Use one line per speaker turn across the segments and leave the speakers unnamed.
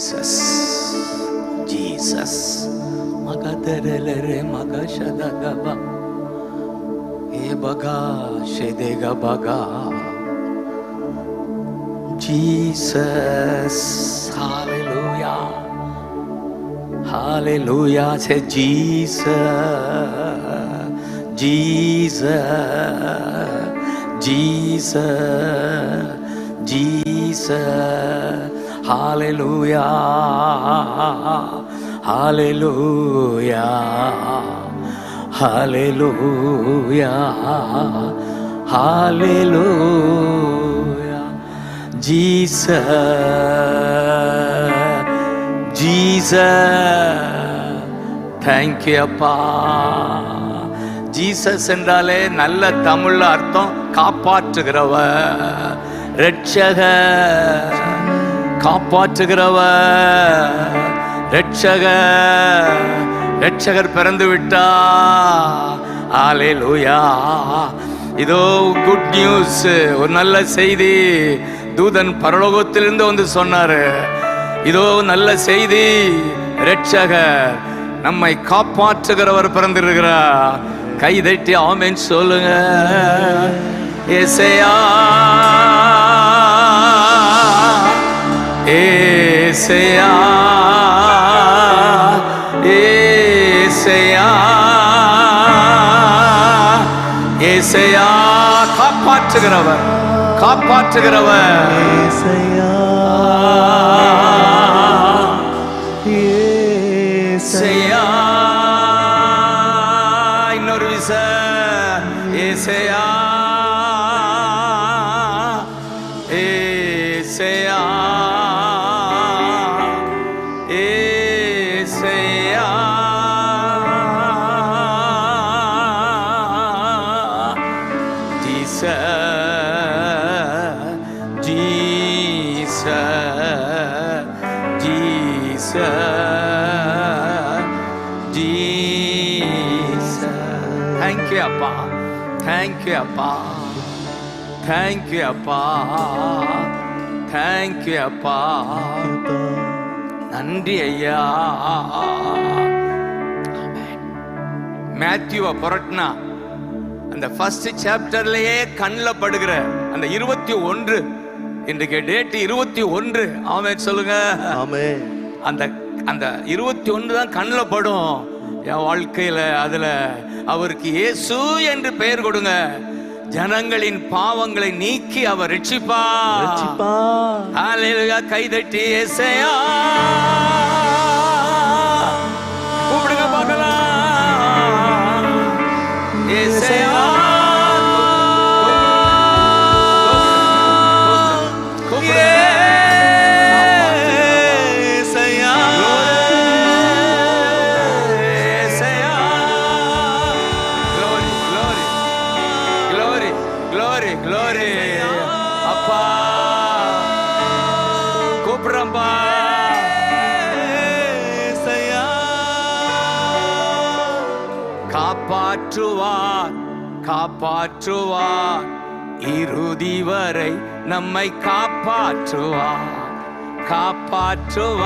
Jesus Jesus மகதரலரே மகஷதகபா ஏ பகா ஷெதேக பகா Jesus hallelujah hallelujah say Jesus Jesus Jesus Jesus hallelujah hallelujah hallelujah hallelujah Jesus Jesus thank you அப்பா. Jesus என்றாலே நல்ல தமிழ்ல அர்த்தம் காப்பாற்றுகிறவர், ரட்சகர், காப்பாற்றுகிறவர், ரட்சகர். ரட்சகர் பிறந்து விட்டா. ஹல்லேலூயா. இதோ குட் நியூஸ், ஒரு நல்ல செய்தி. தூதன் பரலோகத்திலிருந்து வந்து சொன்னாரு, இதோ நல்ல செய்தி, ரட்சகர் நம்மை காப்பாற்றுகிறவர் பிறந்திருக்கிறார். கை தட்டி ஆமென் சொல்லுங்க. ஏசையா ஏசையா ஏசையா ஏசையா காப்பாற்றுகிறவர், காப்பாற்றுகிறவர். ஏசையா ஏசையா. இன்னொரு விச ஏசையா ஏசையா ஏசையா. Jesus Jesus Jesus. Thank you அப்பா, thank you அப்பா, thank you அப்பா, thank you அப்பா. நன்றி ஐயா. மேத்யூவை புரட்டினா அந்த ஃபர்ஸ்ட் சாப்டர்லயே கண்ணில் படுகிற அந்த 21, இன்றைக்கு டேட் 21. ஆமென் சொல்லுங்க. ஆமென். அந்த அந்த 21 தான் கண்ணில் படும் என் வாழ்க்கையில. அதுல அவருக்கு இயேசு என்று பெயர் கொடுங்க. ஜனங்களின் பாவங்களை நீக்கி அவர் ரட்சிப்பார். ஹல்லேலூயா. கைதட்டி ஏசையா கூப்பிடுங்க பார்க்கலாம். ஏசையா காப்பாற்றுவார், காப்பாற்றுவார், இறுதி வரை நம்மை காப்பாற்றுவார், காப்பாற்றுவார்,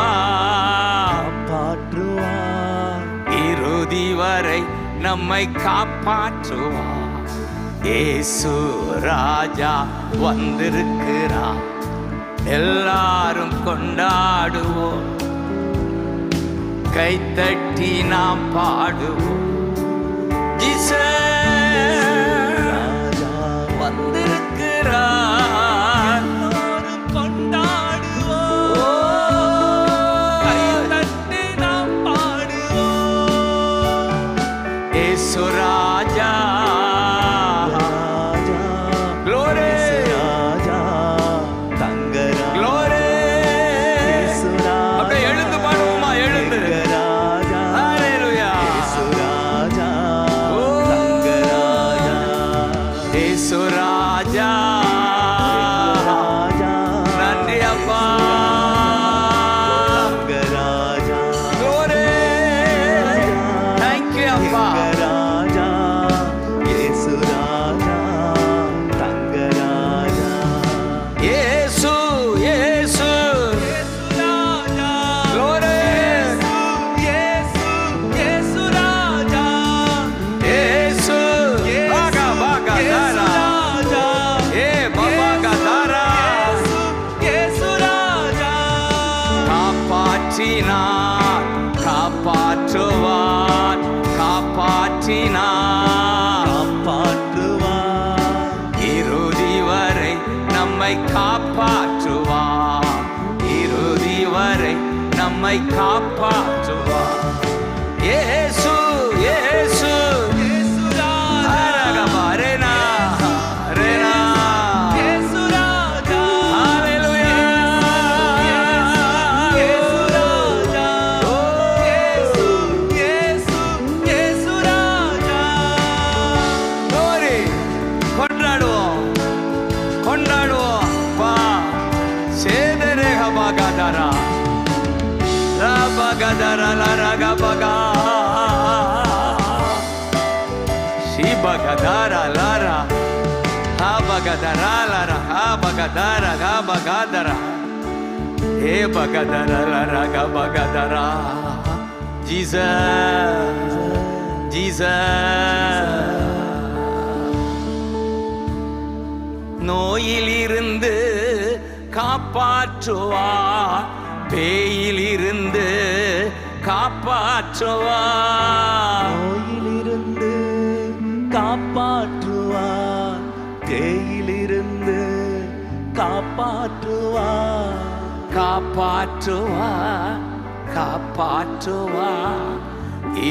காப்பாற்றுவார், இறுதி வரை நம்மை காப்பாற்றுவார். இயேசு ராஜா வந்திருக்கிறார், எல்லாரும் கொண்டாடுவோம், கைத்தட்டி நாம் பாடுவோம். ராஜா வந்திருக்கிறார், எல்லாரும் கொண்டாடுவோம், கைத்தட்டி நாம் பாடுவோம். இயேசு ராஜா காப்பாற்றினார், காப்பாற்றுவார், காப்பாற்றினார்,
காப்பாற்றுவார்.
இறுதி வரை நம்மை காப்பாற்றுவார், இறுதி வரை நம்மை காப்பாற்றுவார். இயேசு இயேசு Bagadara lara, ha bagadara lara, ha bagadara, ha bagadara, he bagadara lara, ha bagadara. Jesus, Jesus. நோயிலிருந்து காப்பாற்றுவார், பேயிலிருந்து காப்பாற்றுவார்,
நோயிலிருந்து காப்பாற்றுவார், பேயிலிருந்து காப்பாற்றுவார்,
காப்பாற்றுவார், காப்பாற்றுவார்,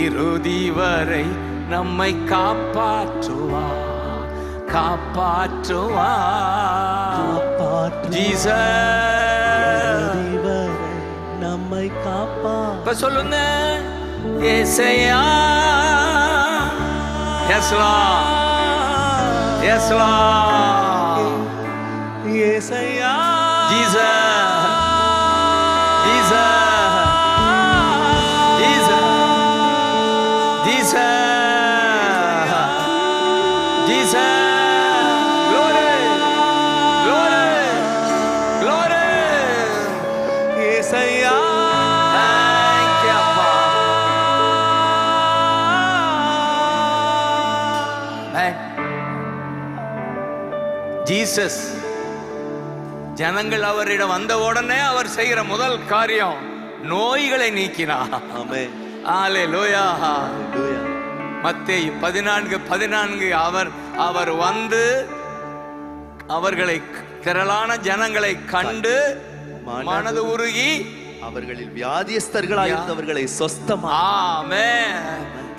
இறுதி வரை நம்மை காப்பாற்றுவார், காப்பாற்றுவார். ஜீசஸ்
நம்மை காப்பாற்றுவார்.
இப்ப சொல்லுங்க, ஏசையா. Yes Lord, yes Lord,
Yesaiya.
Jesus, Jesus, Jesus, Jesus, Jesus, glory, glory, glory,
Yesaiya.
thank you Appa. Jesus ஜனங்கள் அவரிடம் வந்த உடனே அவர் செய்கிற முதல் காரியம் நோய்களை நீக்கினார்.
ஆமென்.
அல்லேலூயா. மத்தேயு 14:14 அவர் வந்து அவர்களை, திரளான ஜனங்களை கண்டு மனது உருகி
அவர்களில் வியாதியஸ்தர்களாயிருந்தவர்களை சொஸ்தமா.
ஆமென்.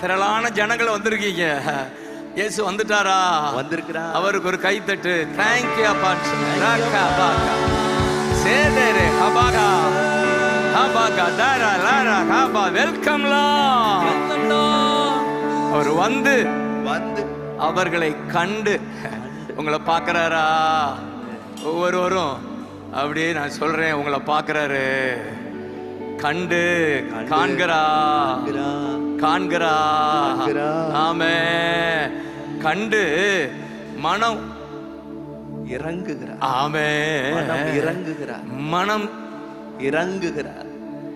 திரளான ஜனங்கள் வந்திருக்கீங்க, இயேசு வந்துட்டாரா?
வந்திருக்கிறார்.
அவருக்கு ஒரு கைத்தட்டு. Thank you அப்பா. ராகா பாகா சேதரே ஹபாகா ஹபாகா தாரா லாரா ஹபா. Welcome lord. அவர் வந்து அவர்களை கண்டு உங்களை பார்க்கறாரா? ஒவ்வொருவரும் அப்படியே நான் சொல்றேன், உங்களை பார்க்கறாரு. கண்டு காண்கிறா, காண்கிறா. ஆமென். கண்டு மனம்
இறங்குகிறார்.
ஆமென்.
இறங்குகிறார்,
மனம்
இறங்குகிறார்.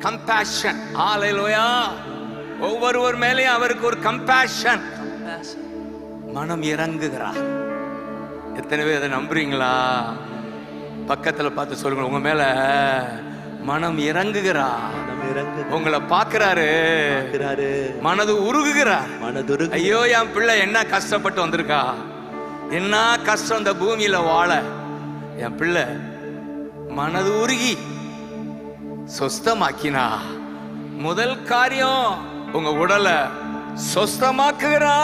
கம்பேஷன். ஹalleluya. ஒவ்வொருவர் மேலேயும் அவருக்கு ஒரு கம்பேஷன், மனம் இறங்குகிறார். எத்தனை பேர் அதை நம்புறீங்களா? பக்கத்துல பார்த்து சொல்லுங்க, உங்க மேல மனம் இறங்குகிறார். உங்களை பார்க்கிறாரு, மனது உருகுகிறார். ஐயோ, என் பிள்ளை என்ன கஷ்டப்பட்டு வந்திருக்கா, என்ன கஷ்டம் இந்த பூமியில வாழ. என் பிள்ளை மனது உருகி சொஸ்தமாக்கினா. முதல் காரியம் உங்க உடலை சொஸ்தமாக்குகிறா.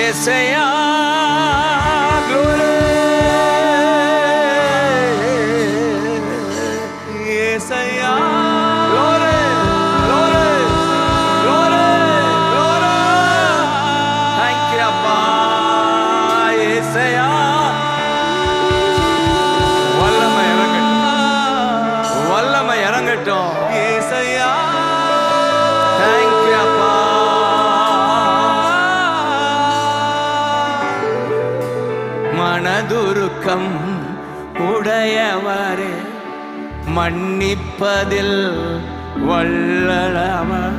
ஏசையா glory,
Yesaiya
glory, glory, glory, glory. Thank you அப்பா. ஏசையா வல்லமை இறங்கட்டும், வல்லமை இறங்கட்டும்.
ஏசையா
Thank you அப்பா. மனதுருக்கம் உடையவரே, மன்னிப்பதில் வல்லவர்.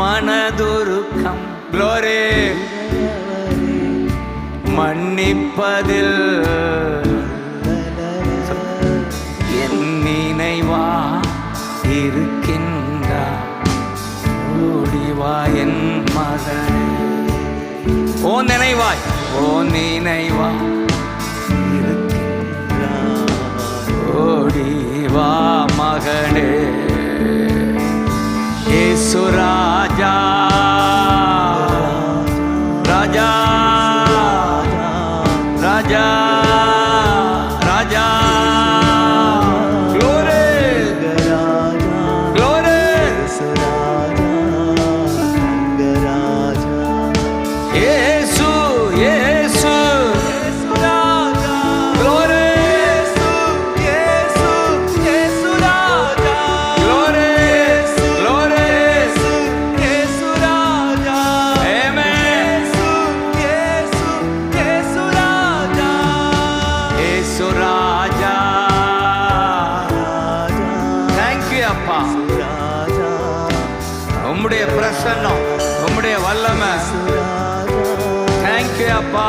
மனதுருக்கம் glory, மன்னிப்பதில் என் நினைவா நினைவாய் ஓ நினைவாய் ஓடி வா மகனே இயேசு ராஜா ராஜா ராஜா ராஜா உம்முடைய பிரசன்னம் உம்முடைய வல்லமை தேங்க்யூ அப்பா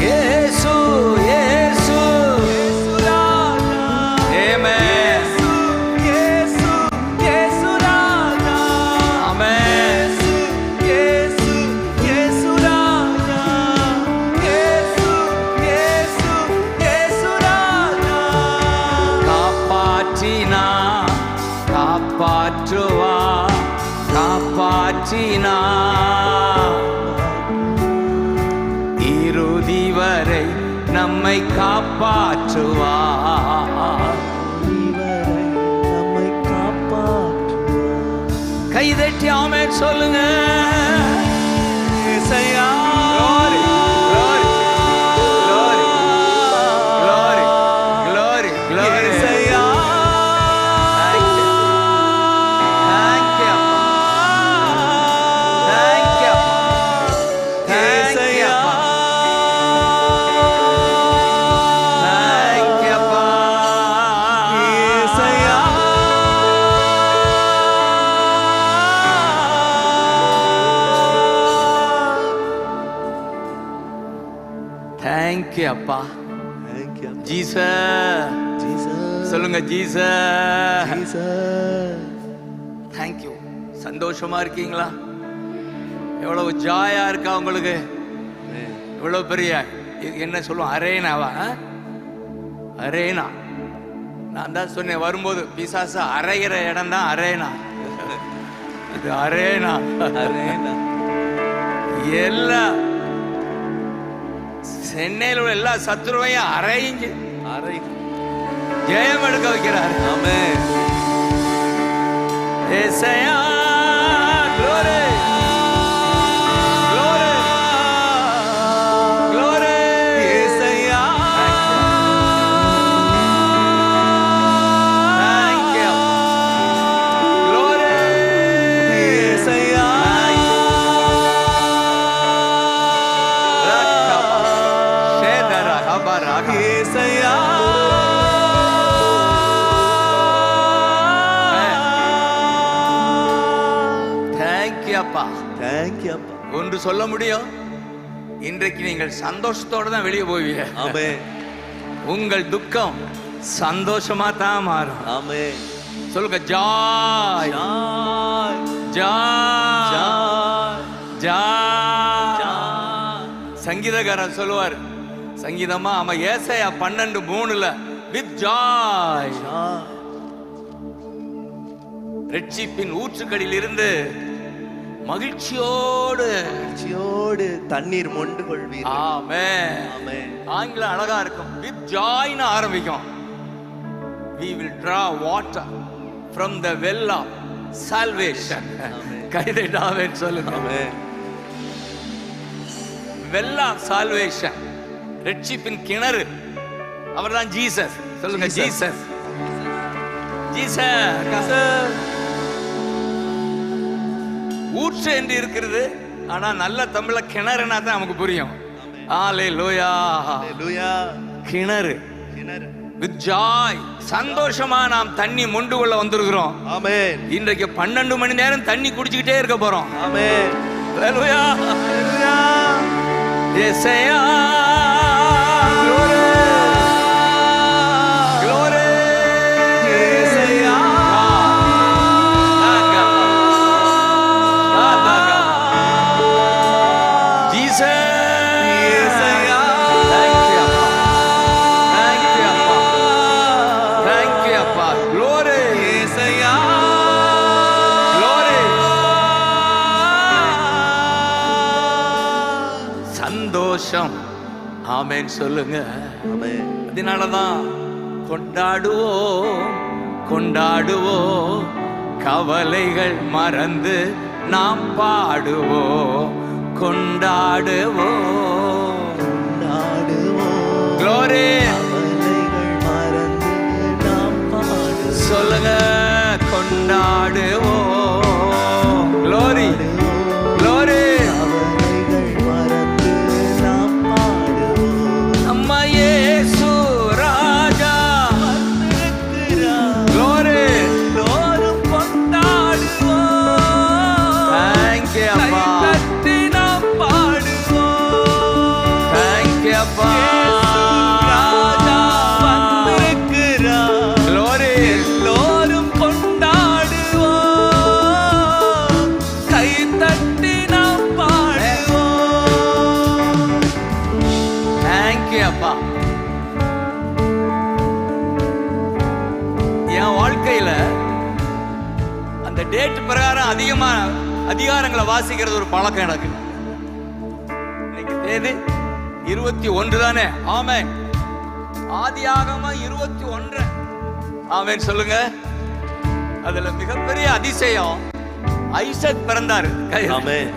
இயேசு இயேசு ஆமென் இயேசு இயேசு ராஜா ஆமென் இயேசு இயேசு ராஜா இயேசு இயேசு இயேசு ராஜா காப்பாற்றினா காப்பாற்றுவா காப்பாற்றினா இறுதி வரை நம்மை காப்பாற்றுவார்
நம்மை காப்பாற்றுவார்
கைதட்டி ஆமென் சொல்லுங்க
இயேசையா
தேங்க்யூ அப்பா ஜீசஸ் சொல்லுங்க ஜீசஸ் தேங்க்யூ சந்தோஷமா இருக்கீங்களா எவ்வளவு ஜாயா இருக்கா உங்களுக்கு இவ்வளவு பெரிய என்ன சொல்லுவோம் அரேனாவா அரேனா நான் தான் சொன்னேன் வரும்போது பிசாசு அரைகிற இடம் தான் அரேனா இது அரேனா
அரேனா
எல்லா சென்னையில் உள்ள எல்லா சத்துருவையும் அரைஞ்சு ஜெயம் எடுக்க வைக்கிறார்
ஆமென்
ஏசாயா glory glory glory
ஏசாயா
thank you glory
ஏசாயா
சேதரா ஹபரா
ஏசாயா
தேங்க்யூ அப்பா ஒன்று சொல்ல முடியும் இன்றைக்கு நீங்கள் சந்தோஷத்தோட தான் வெளியே போவீங்க
ஆமென்
உங்கள் துக்கம் சந்தோஷமா தான் மாறும்
ஆமென்
சொல்லுங்க ஜாய் ஜாய் ஜாய் சங்கீதக்காரன் சொல்லுவார் சங்கீதமா ஆமா ஏசாயா 12:3 வித் ஜாய் ரட்சிப்பின் ஊற்றுகளில் இருந்து மகிழ்ச்சியோடு
தண்ணீர் மொண்டு கொள்வீர்
ஆமென்
ஆமென்
ஆங்கிலம் அழகா இருக்கும் வித் ஜாய்னு ஆரம்பிக்கும் we will draw water from the well of salvation கைதட்டாவே சொல்லுங்க
ஆமென்
well of salvation ரட்சிப்பின் கிணறு அவர்தான் ஜீசஸ் சொல்லுங்க ஜீசஸ் ஜீசஸ் ஊற்று என்று இருக்கிறது ஆனா நல்ல தமிழ்ல கிணறுனா தான் நமக்கு புரியும் ஹalleluya
ஹalleluya
கிணறு
கிணறு
வித் ஜாய் சந்தோஷமா நாம் தண்ணி மொண்டு கொள்ள வந்திருக்கிறோம்
ஆமென்
இன்றைக்கு 12 மணி நேரம் தண்ணி குடிச்சிட்டே இருக்க போறோம்
ஆமென்
ஹalleluya
ஹalleluya
ஏசாயா glory glory ஏசாயா சந்தோஷம். ஆமென் சொல்லுங்க.
ஆமென்.
அதனாலதான் கொண்டாடுவோம் கொண்டாடுவோம், கவலைகள் மறந்து நாம் பாடுவோம் கொண்டாடுவோம்
கொண்டாடுவோம்.
Glory.
கவலைகள் மறந்து நாம் பாடுவோம்.
சொல்லுங்க கொண்டாடுவோம். Glory. Glory.
கவலைகள் மறந்து நாம் பாடுவோம்.
நம்ம இயேசு ராஜா
வந்திருக்கிறார்.
Glory.
எல்லோரும் கொண்டாடுவோம்.
Thank you அப்பா.
கைதட்டி நாம் பாடுவோம்.
Thank you அப்பா.
இயேசு ராஜா வந்திருக்கிறார்.
Glory.
எல்லோரும் கொண்டாடுவோம். கைதட்டி நாம் பாடுவோம்.
Thank you அப்பா. என் வாழ்க்கையில அந்த டேட் பிரகாரம் அதிகமா அதிகாரங்களை வாசிக்கிறது ஒரு பழக்கம் எனக்கு. இன்னைக்கு தேதி 21 தானே? ஆமென். ஆதியாகமம் 21. ஆமென் சொல்லுங்க. அதுல மிகப்பெரிய அதிசயம், ஐசக் பிறந்தாரு.
ஆமென்.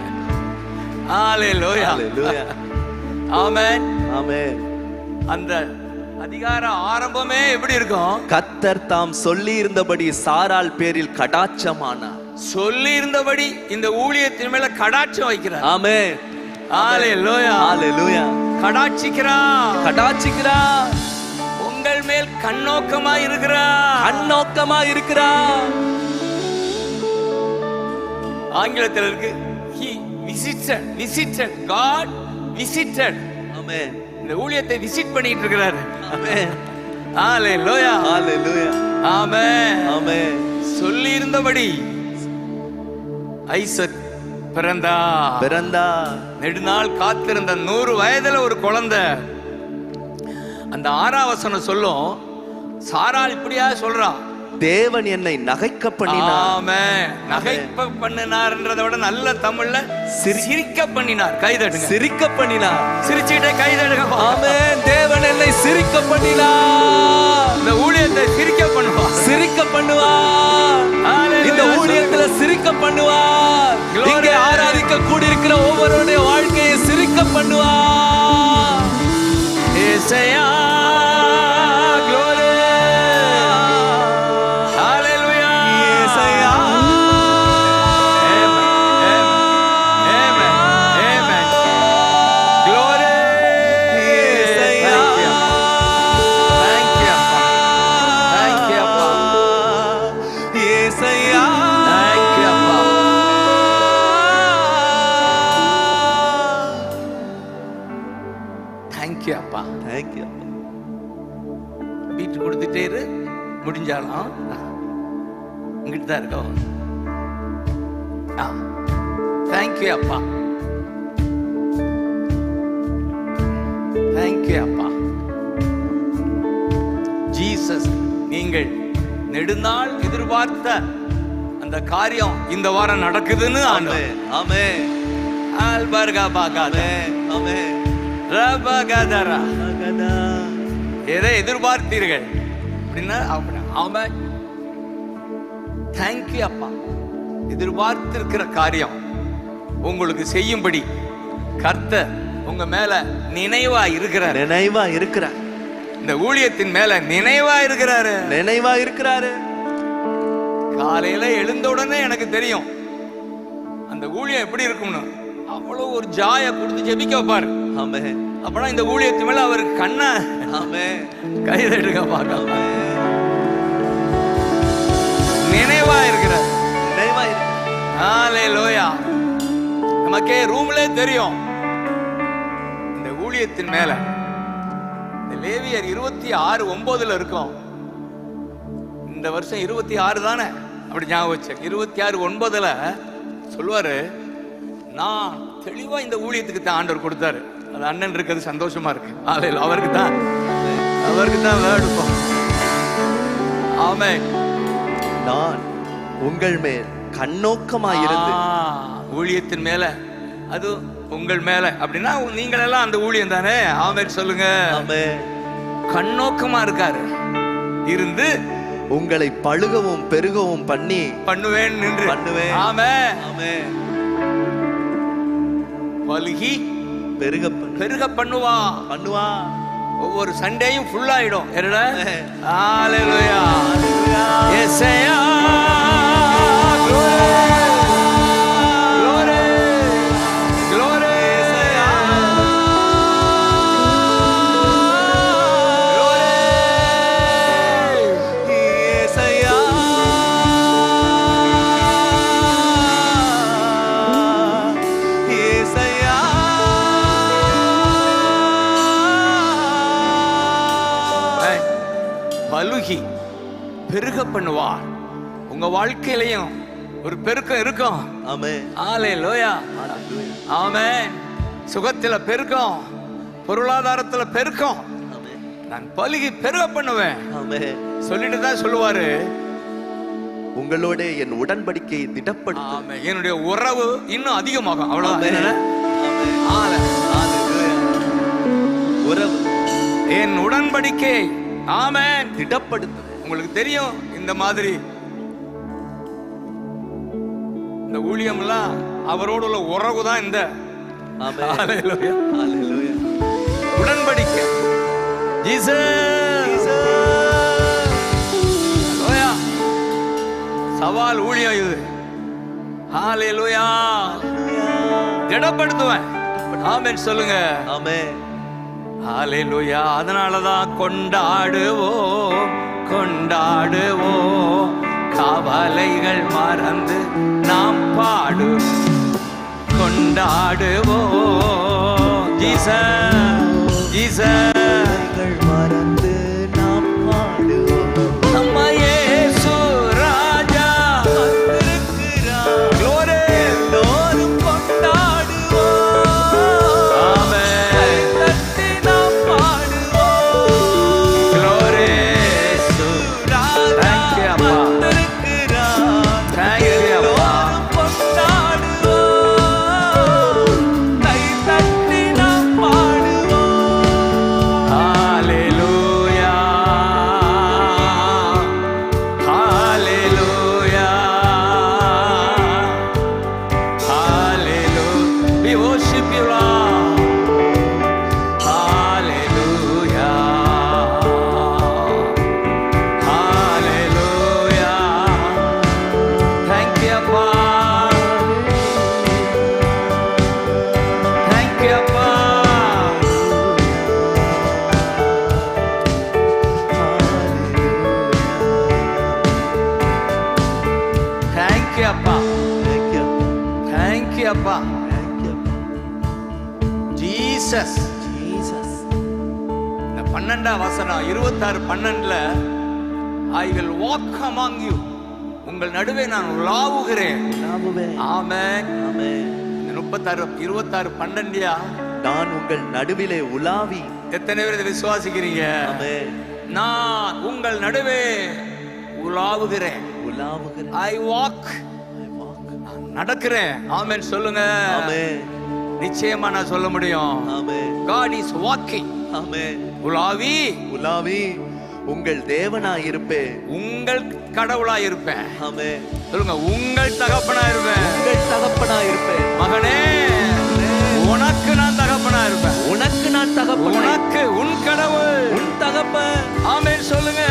ஹalleluya.
ஹalleluya.
ஆமென்.
ஆமென்.
அந்த அதிகார ஆரம்பமே எப்படி இருக்கும்?
கர்த்தர் தாம் சொல்லி இருந்தபடி சாராள் பேரில் கடாட்சமானார்.
சொல்லி இருந்தபடி இந்த ஊழியத்தின் மேல கடாட்சம் வைக்கிறார்.
ஆமென்.
ஹalleluya.
ஹalleluya.
கடாட்சிக்கிறார்.
கடாட்சிக்கிறார்.
உங்கள் மேல் கண்ணோக்கமா இருக்கிறார்.
கண்ணோக்கமா இருக்கிறார்.
ஆங்கிலத்தில் இருக்கு he visited God visited.
ஆமென்.
இந்த ஊழியத்தை விசிட் பண்ணிட்டு இருக்கிறாரு.
ஆமென்.
ஹalleluya.
ஹalleluya.
ஆமென்.
ஆமென்.
சொல்லி இருந்தபடி ஐசக் பிறந்தார். நெடுநாள் காத்திருந்த 100 வயதுல ஒரு குழந்தை. அந்த 6ஆம் வசனம் சொல்லும், சாராள் இப்படியா சொல்றா,
தேவன் என்னை நகைக்க பண்ணினார்.
ஆமென். நகைப்ப பண்ணினார்ன்றதை விட நல்ல தமிழ்ல சிரிக்க பண்ணினார். கைதட்டுங்க.
சிரிக்க பண்ணினார்.
சிரிச்சிட்டே கைதட்டுங்க.
ஆமென். தேவன் என்னை சிரிக்க பண்ணினார்.
இந்த ஊழியத்தை சிரிக்க பண்ணுவார்.
சிரிக்க பண்ணுவார். இந்த ஊழியத்துல சிரிக்க பண்ணுவார். இங்கே ஆராதிக்க கூடியிருக்கிற ஒவ்வொருடைய வாழ்க்கையை சிரிக்க பண்ணுவார்.
ஏசையா glory. Hallelujah.
Yesaiya.
Amen. Amen. Amen. Glory.
Yesaiya.
Thank you. Thank you, அப்பா.
ஏசையா.
Thank you, அப்பா. Thank you, அப்பா.
Thank you.
வீட்டு கொடுத்துட்டே இரு, முடிஞ்சாலும் இங்கிட்டு தான் இருக்கோம். தேங்க்யூ அப்பா. தேங்க்யூ அப்பா. ஜீசஸ், நீங்கள் நெடுநாள் எதிர்பார்த்த அந்த காரியம் இந்த வாரம் நடக்குதுன்னு
ஆமென். ஆமென்.
ஆல்பர்கா பாகாத
ஆமென்.
ரபகதரா.
மகனா.
எதை எதிர்பார்த்தீர்கள் அப்படின்னா ஆமென். தேங்க்யூ அப்பா. எதிர்பார்த்திருக்கிற காரியம் உங்களுக்கு செய்யும்படி கர்த்தர் உங்க மேல நினைவா இருக்கிறார்.
நினைவா இருக்கிறார்.
இந்த ஊழியத்தின் மேல நினைவா இருக்கிறாரு.
நினைவா இருக்கிறாரு.
காலையில எழுந்த உடனே எனக்கு தெரியும் அந்த ஊழியம் எப்படி இருக்கும்னு. அவ்வளவு ஒரு ஜாய கொடுத்து ஜெபிக்க வைப்பாரு.
ஆமென்.
அப்பனா இந்த ஊழியத்து மேல அவருக்கு கண்ண
ஆமென்.
கைதெடுக்க பார்க்க நினைவா இருக்கிறார்.
நினைவா இருக்கிறார்.
ஹalleluya. நமக்கே ரூம்ல தெரியும் இந்த ஊழியத்தின் மேல. இந்த லேவியர் 26:9 இருக்கும். இந்த வருஷம் 26 தானே, அப்படி ஞாபகம் வச்சு 26:9 சொல்லுவாரு, நான் தெளிவா இந்த ஊழியத்துக்கு தான் ஆண்டவர் கொடுத்தாரு. அது அண்ணன் இருக்கிறது சந்தோஷமா இருக்கு. அவருக்கு தான் வேடுப்போம். ஆமென்.
நான் உங்கள் மேல் கண்ணோக்கமாயிருந்து
ஊழியத்தின் மேல அது உங்கள் மேல அப்படின்னா நீங்கள் எல்லாம் அந்த ஊழியம் தானே. ஆமென் சொல்லுங்க.
ஆமென்.
கண்ணோக்கமா இருக்காரு இருந்து
உங்களை பழுகவும் பெருகவும்
பண்ணுவேன் என்று
பண்ணுவேன்.
ஆமென்.
ஆமென்.
பலுகி
பெருக பண்ணுவா.
ஒவ்வொரு சண்டேயும் ஃபுல் ஆயிடும். என்னடா? ஹalleluya. இயேசுயா. பலுகி பெருக பண்ணுவார். உங்க வாழ்க்கையிலையும் ஒரு பெருக்கம் இருக்கும்.
ஆமென்.
ஹalleluya. ஆமென். சுகத்துல பெருக்கம், பொருளாதாரத்துல பெருக்கம்.
ஆமென்.
நான் பலுகி பெருக பண்ணுவேன்.
ஆமென்.
சொல்லிட்டு தான் சொல்லுவாரு,
உங்களோட என் உடன்படிக்கையை திடப்படுத்து.
ஆமென். என்னுடைய உறவு இன்னும் அதிகமாகும். அவ்வளவுதான்.
உறவு,
என் உடன்படிக்கை ஆமென்
திடப்படுத்து.
உங்களுக்கு தெரியும், இந்த மாதிரி இந்த ஊழியம்லாம் அவரோட உள்ள உறவு தான் இந்த ஹalleluya.
ஹalleluya.
உடன்படிக்கை. ஜீசஸ். ஹalleluya. சவால் ஊழியம் இது. ஹalleluya. திடப்படுத்துவேன். ஆமென் சொல்லுங்க.
ஆமென்.
ஹalleluya. அதனாலதான் கொண்டாடுவோம் கவலைகள் மறந்து நாம் கொண்டாடுவோம். ஜீசஸ்
மறந்து நாம் பாடுவோம்.
நம்ம இயேசு ராஜா வந்திருக்கிறார். glory.
எல்லோரும் கொண்டாடுவோம்.
ஆமென்.
தட்டி நாம் பாடுவோம்.
glory. Thank you, அப்பா. Thank you, அப்பா. Hallelujah. Hallelujah. Hallelujah. We worship you, Lord. Hallelujah. Hallelujah. Thank you, Appa. Thank you, Appa. Thank you, Appa. Thank you, Appa. Jesus. இந்த 12ஆம் வசனம் 26:12 I will walk among you. உங்கள் நடுவே நான் உலாவுகிறேன். ஆமென். இந்த 26:12
நான் உங்கள் நடுவிலே உலாவி.
எத்தனை பேர் இதை விசுவாசிக்கிறீங்க? நான் உங்கள் நடுவே உலாவுகிறேன். I walk. நான் நடக்கிறேன். ஆமென் சொல்லுங்க. நிச்சயமா நான் சொல்ல முடியும். God is walking. உலாவி
உங்கள் தேவனாய் இருப்பேன்.
உங்கள் கடவுளாய் இருப்பேன். சொல்லுங்க, உங்கள் தகப்பனாய் இருப்பேன். மகனே, உனக்கு நான் தகப்பனாய் இருப்பேன். உனக்கு உன் கடவுள்,
உன் தகப்பன்.
ஆமென் சொல்லுங்க.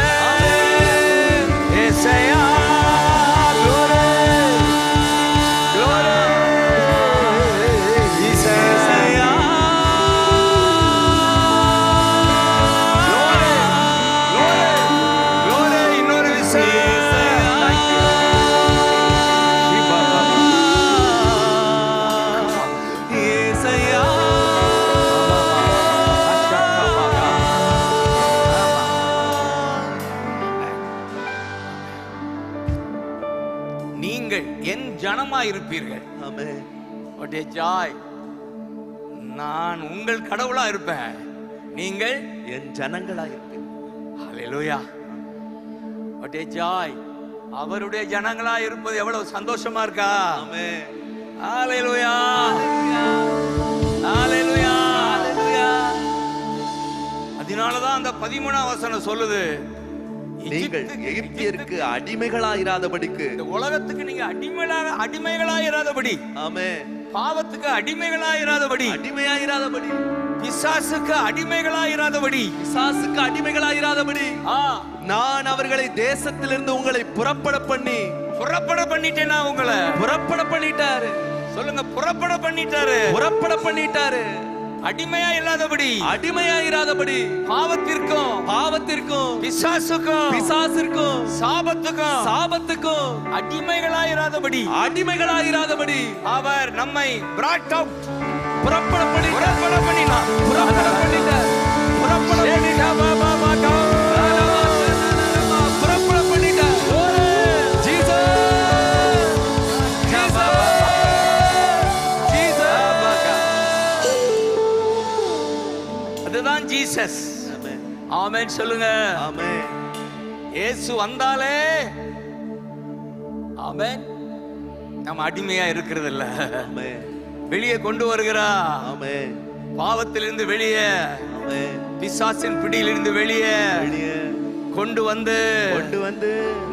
ஏசாயா. glory. glory.
ஏசாயா.
glory. glory. glory. இன்னொரு விஷயம். Thank you.
ஏசாயா.
நீங்கள் என் ஜனமாய் இருப்பீர்கள்.
ஆமென்.
What a joy. நான் உங்கள் கடவுளா இருப்பேன். நீங்கள்
என் ஜனங்களாய் இருப்பேன்.
ஹalleluya. What a joy. அவருடைய ஜனங்களா இருப்பது எவ்வளவு சந்தோஷமா இருக்கா.
ஆமென்.
ஹalleluya ஹalleluya. அதனாலதான் அந்த 13ஆம் வசனம் சொல்லுது,
நீங்கள் எகிப்தியருக்கு அடிமைகளாயிராதபடிக்கு,
இந்த உலகத்துக்கு நீங்க அடிமைகளாயிராதபடி,
ஆமென்,
பாவத்துக்கு அடிமைகளாயிராதபடி,
அடிமையாயிராதபடி,
பிசாசுக்கு அடிமைகளாயிராதபடி,
பிசாசுக்கு அடிமைகளாயிராதபடி நான் அவர்களை தேசத்திலிருந்து உங்களை புறப்பட பண்ணிட்டேனா? உங்களை புறப்பட பண்ணிட்டாரு.
சொல்லுங்க, புறப்பட பண்ணிட்டாரு.
புறப்பட பண்ணிட்டாரு.
அடிமையா இராதபடி, பாவத்திற்கும் பிசாசுக்கும் சாபத்துக்கும் அடிமைகளாயிராதபடி அவர் நம்மை brought out, புறப்பட பண்ணினார். அதுதான் ஜீசஸ். ஆமென் சொல்லுங்க.
ஆமென்.
இயேசு வந்தாலே ஆமென் நம்ம அடிமையா இருக்கிறது இல்ல,
ஆமென்,
வெளியே கொண்டு வருகிறா.
ஆமென்.
பாவத்திலிருந்து வெளியே,
ஆமென்,
பிசாசின் பிடியிலிருந்து வெளியே கொண்டு வந்து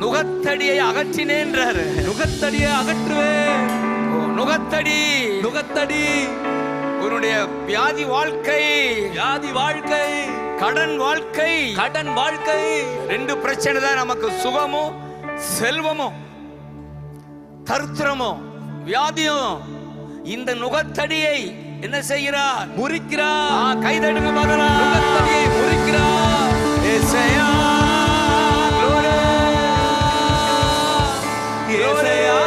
நுகத்தடியை அகற்றினேன்றாரு.
நுகத்தடியை அகற்றுவேன்.
நுகத்தடி உன்னுடைய வியாதி வாழ்க்கை, கடன் வாழ்க்கை, ரெண்டு பிரச்சனை தான் நமக்கு. சுகமும் செல்வமும், தரித்திரமும் வியாதியும். இந்த நுகத்தடியை என்ன செய்கிறார்? முறிக்கிறார். கைதடுங்க பார்க்கலாம். நுகத்தடியை முறிக்கிறார். ஏசாயா glory, ஏசாயா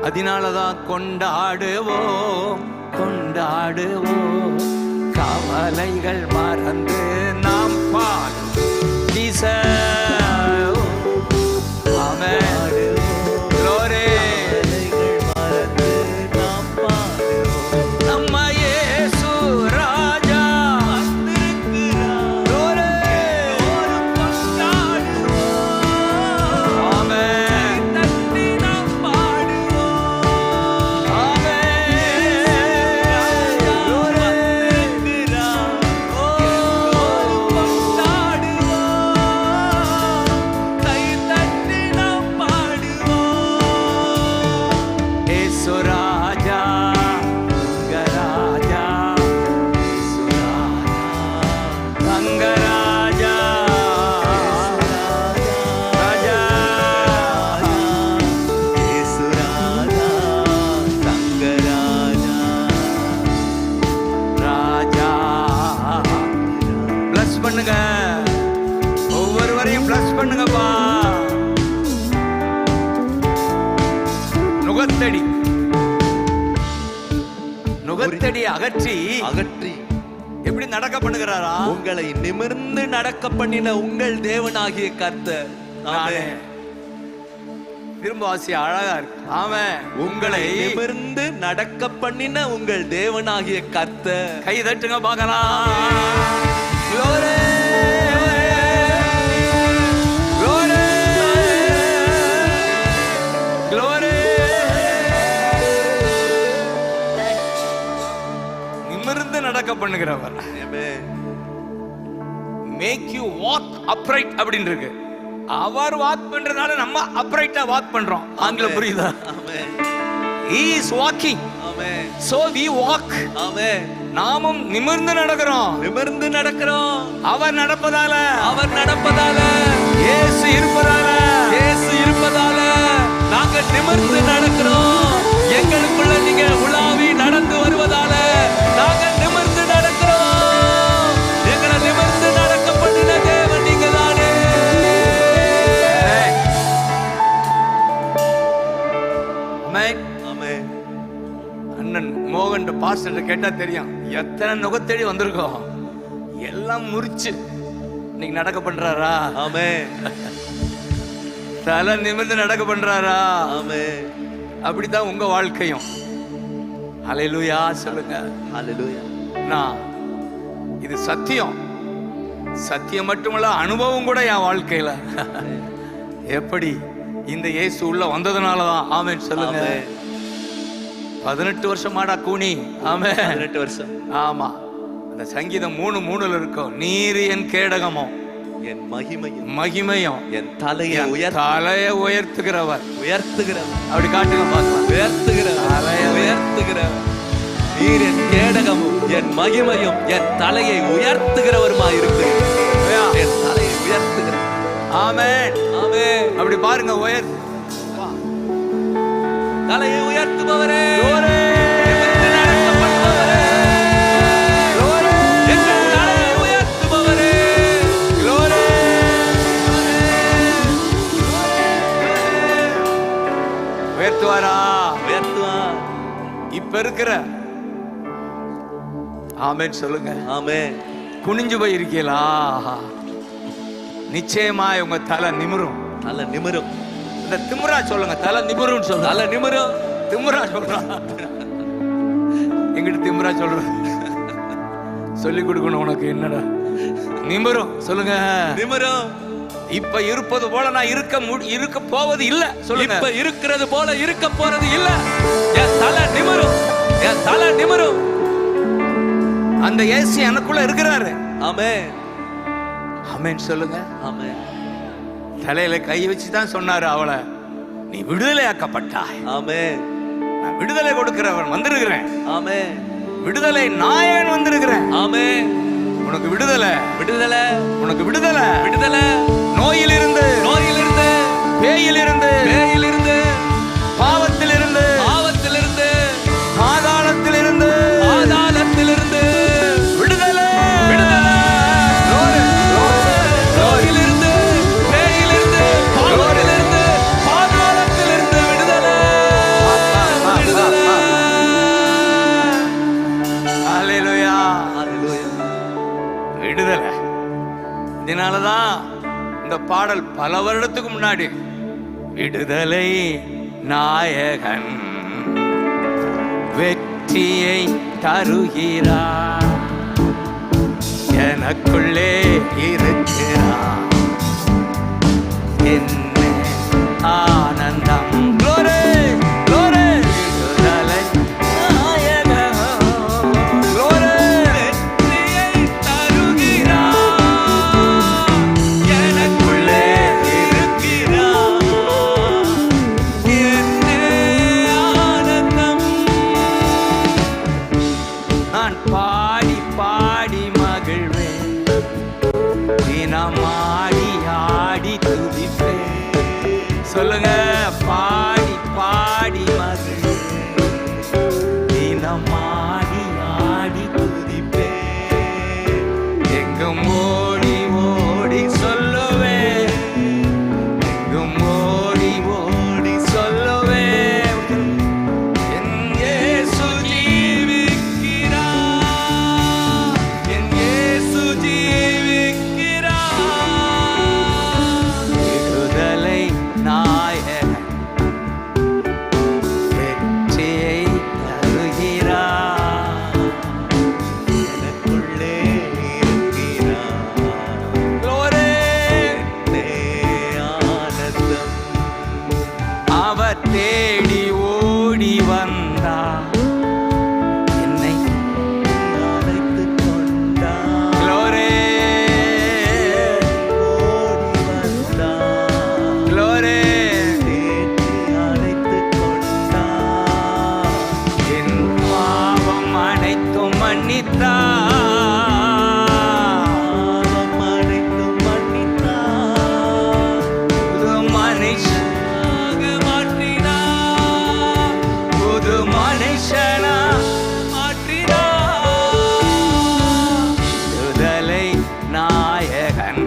அதனாலதான் கொண்டாடுவோம், கவலைகள் மறந்து நாம் பண்ணுங்க, ஒவ்வொருவரையும் பிளஸ் பண்ணுங்கப்பா. நுகத்தடி அகற்றி எப்படி நடக்க பண்ணுகிறாரா?
உங்களை நிமிர்ந்து நடக்க பண்ணின உங்கள் தேவனாகிய கர்த்தர். ஆமென்.
திரும்ப வாசி, அழகா இருக்கு. ஆமென். உங்களை
நிமிர்ந்து நடக்க பண்ணின உங்கள் தேவனாகிய கர்த்தர்.
கை தட்டுங்க பார்க்கலாம். Glory, glory, glory. நிமிர்ந்து நடக்க பண்ணுகிறவர். மேக் யூ வாக் அப்ரைட் அப்படின்னு இருக்கு. அவர் வாக் பண்றதுனால நம்ம அப்ரைட்டா வாக் பண்றோம். ஆங்கிலம் புரியுதா? He is walking. So we walk. நாமும் நிமிர்ந்து நடக்கிறோம். அவர் நடப்பதால, இயேசு இருப்பதால
நாங்க நிமிர்ந்து நடக்கிறோம். எங்களுக்குள்ள நீங்க உலாவி நடந்து வருவதால நாங்க நிமிர்ந்து நடக்கிறோம். எங்களை நிமிர்ந்து நடக்க பண்ணின தேவன் நீங்க தானே.
அண்ணன் மோகன் பாஸ்டர் கேட்டா தெரியும் எத்தனை நுகத்தடி வந்திருக்கோம், எல்லாம் முறிச்சு இன்னைக்கு நடக்க பண்றாரா?
ஆமென்.
தலை நிமிர்ந்து நடக்க பண்றாரா?
ஆமென்.
அப்படித்தான் உங்க வாழ்க்கையும். ஹல்லேலூயா சொல்லுங்க.
ஹல்லேலூயா.
நான் இது சத்தியம், சத்தியம் மட்டுமல்ல அனுபவம் கூட என் வாழ்க்கையில. எப்படி? இந்த இயேசு உள்ள வந்ததுனாலதான். ஆமென் சொல்லுங்க. 18 வருஷமாடா கூனி. ஆமென்.
18 வருஷம்.
ஆமா. அந்த சங்கீதம் 3:3 இருக்கும். நீர் என் கேடகமும்
என் மகிமையும்
மகிமையும்
என் தலையை
உயர்த்துகிறவர்.
அப்படி காட்டுங்க பார்க்கலாம். உயர்த்துகிறவர். நீர் என் கேடகமும் என் மகிமையும் என் தலையை உயர்த்துகிறவருமாயிருக்கு. என் தலையை உயர்த்துகிறவர்.
ஆமென். ஆமென். அப்படி பாருங்க.
தலையை உயர்த்துபவரே,
இப்ப இருக்கிற ஆமென் சொல்லுங்க.
ஆமென்.
குனிஞ்சு போய் இருக்கீங்களா? நிச்சயமா உங்க தலை நிமிரும்.
தலை நிமிரும்.
இந்த திமிரா சொல்லுங்க. தலை நிமிரும் சொல்லுங்க.
தலை நிமிரும்.
திமிரா சொல்றான். எங்கிட்ட திமிரா சொல்ற சொல்லி கொடுக்கணும் உனக்கு. என்னடா நிமிரும் சொல்லுங்க.
நிமிரும்.
இப்ப இருப்பது போல நான் இருக்க போவது இல்ல சொல்லுங்க.
இப்ப இருக்கிறது போல இருக்க போறது இல்ல. என் தலை நிமிரும். என் தலை நிமிரும்.
அந்த இயேசு எனக்குள்ள இருக்கிறாரு.
ஆமென்.
ஆமென் சொல்லுங்க.
ஆமென்.
தலையில கை வச்சு தான் சொன்னாரு, அவளை நீ விடுதலையாக்கப்பட்டாய்.
ஆமென்.
நான் விடுதலை கொடுக்கிறவன் வந்திருக்கிறேன்.
ஆமென்.
விடுதலை நாயன் வந்திருக்கிறேன்.
ஆமென்.
உனக்கு விடுதலை,
விடுதலை,
உனக்கு விடுதலை,
விடுதலை.
நோயிலிருந்து,
நோயிலிருந்து,
பேயிலிருந்து,
பேயிலிருந்து,
பாவத்திலிருந்து,
பாவத்திலிருந்து,
பாதாளத்திலிருந்து,
பாதாளத்திலிருந்து
விடுதலை,
விடுதலை. நோயிலிருந்து, பேயிலிருந்து, பாவத்திலிருந்து, பாதாளத்திலிருந்து விடுதலை, விடுதலை.
ஹல்லேலூயா.
ஹல்லேலூயா.
விடுதலை. இதனாலதான் இந்த பாடல் பல வருடத்துக்கு முன்னாடி விடுதலை நாயகன் வெற்றியை தருகிறார், எனக்குள்ளே இருக்கிறார், என்ன ஆனந்தம். Glory, glory. விடுதலை நாயகன். Glory.
வெற்றியை தருகிறார், எனக்குள்ளே இருக்கிறார், என்ன ஆனந்தம்.
நான் பாடி பாடி மகிழ்வேன், தினம் ஆடி ஆடி துதிப்பேன். சொல்லுங்க. பாடி பாடி மகிழ்வேன், தினம் ஆடி ஆடி துதிப்பேன். எங்கும் ஓடி ஓடி சொல்லுவேன், எங்கும் ஓடி ஓடி சொல்லுவேன், என் இயேசு
ஜீவிக்கிறார், என் இயேசு ஜீவிக்கிறார்.
விடுதலை நாயகன் வெற்றியை தருகிறார்,
எனக்குள்ளே இருக்கிறார்,
Glory.
என்னே ஆனந்தம்.
அவர் தேடி ஓடி வந்தார், என்னை
அழைத்துக் கொண்டார்,
Glory,
ஓடி வந்தார்,
Glory.
தேடி அழைத்துக் கொண்டார்,
என் பாவம் அனைத்தும் மன்னித்தார்,
பாவம் அனைத்தும் மன்னித்தார்,
புது மனுஷன்,
மாற்றினார்,
புது மனுஷனா
மாற்றினார்.
விடுதலை நாயகன்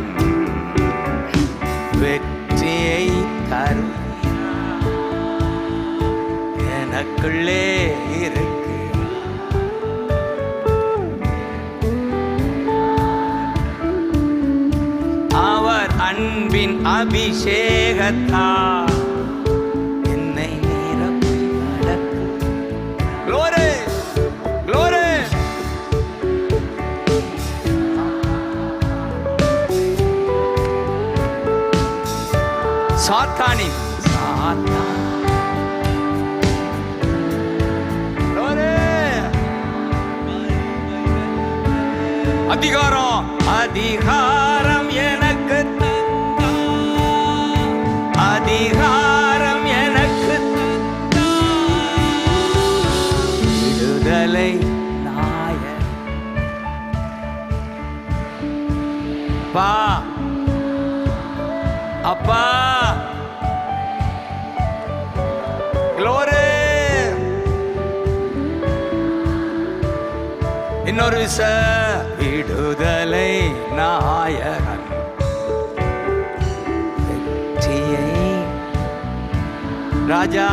வெற்றியை தரும், எனக்குள்ளே இருக்கு. அன்பின் அபிஷேகத்தா என்னை நிரப்பி நடத்து. Glory, glory. சாத்தானின் அதிகாரம் அதிகாரம் எனக்கு அதிகாரம் எனக்கு விடுதலை நாய பா அப்பா glory. இன்னொரு விச விடுதலை நாயகன் வெற்றியை ராஜா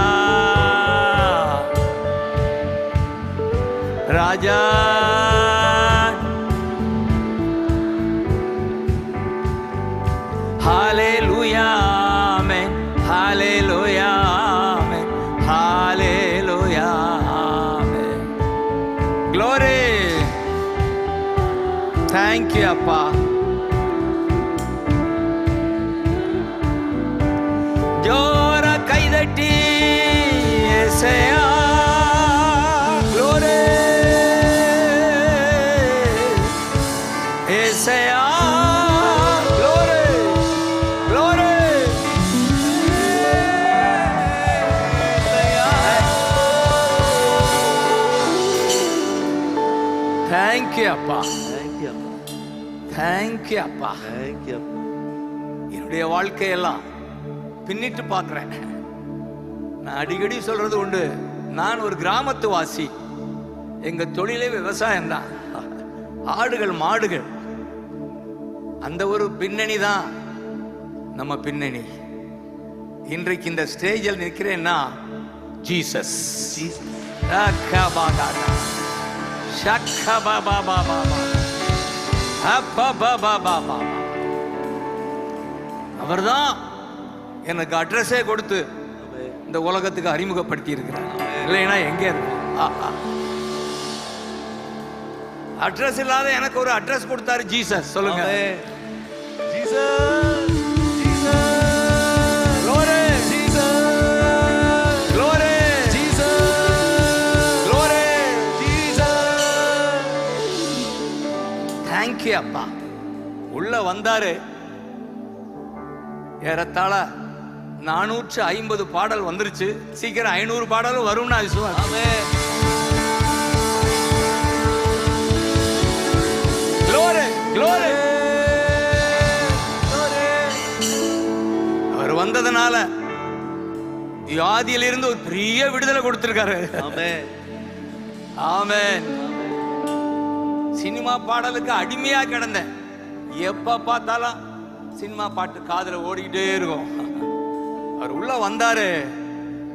ராஜா ஹalleluya amen hallelujah amen hallelujah amen glory. Thank you அப்பா. ஜோர கைதட்டி இயேசையா glory இயேசையா glory glory thank you அப்பா. தேங்க்யூ அப்பா. என்னுடைய வாழ்க்கையெல்லாம் பின்னிட்டு பார்க்கிறேன். நான் அடிக்கடி சொல்றது உண்டு, நான் ஒரு கிராமத்து வாசி. எங்க தொழிலே விவசாயம் தான், ஆடுகள் மாடுகள். அந்த ஒரு பின்னணி தான் நம்ம பின்னணி. இன்றைக்கு இந்த ஸ்டேஜில் நிற்கிறேன்னா ஜீசஸ். அவர்தான் எனக்கு அட்ரஸே கொடுத்து இந்த உலகத்துக்கு அறிமுகப்படுத்தி இருக்கிறார். இல்லைன்னா எங்க அட்ரஸ் இல்லாத எனக்கு ஒரு அட்ரஸ் கொடுத்தாரு ஜீசஸ். சொல்லுங்க அப்பா. உள்ள வந்தாரு. ஏறத்தாழ 450 பாடல் வந்துருச்சு. சீக்கிரம் 500 பாடலும் வரும்னு விசுவாசம். அவர் வந்ததுனால வியாதியிலிருந்து ஒரு பெரிய விடுதலை கொடுத்திருக்காரு. ஆமென். சினிமா பாடலுக்கு அடிமையா கிடந்தேன். எப்ப பார்த்தாலும் சினிமா பாட்டு காதுல ஓடிக்கிட்டே இருக்கும். அவர் உள்ள வந்தாரு,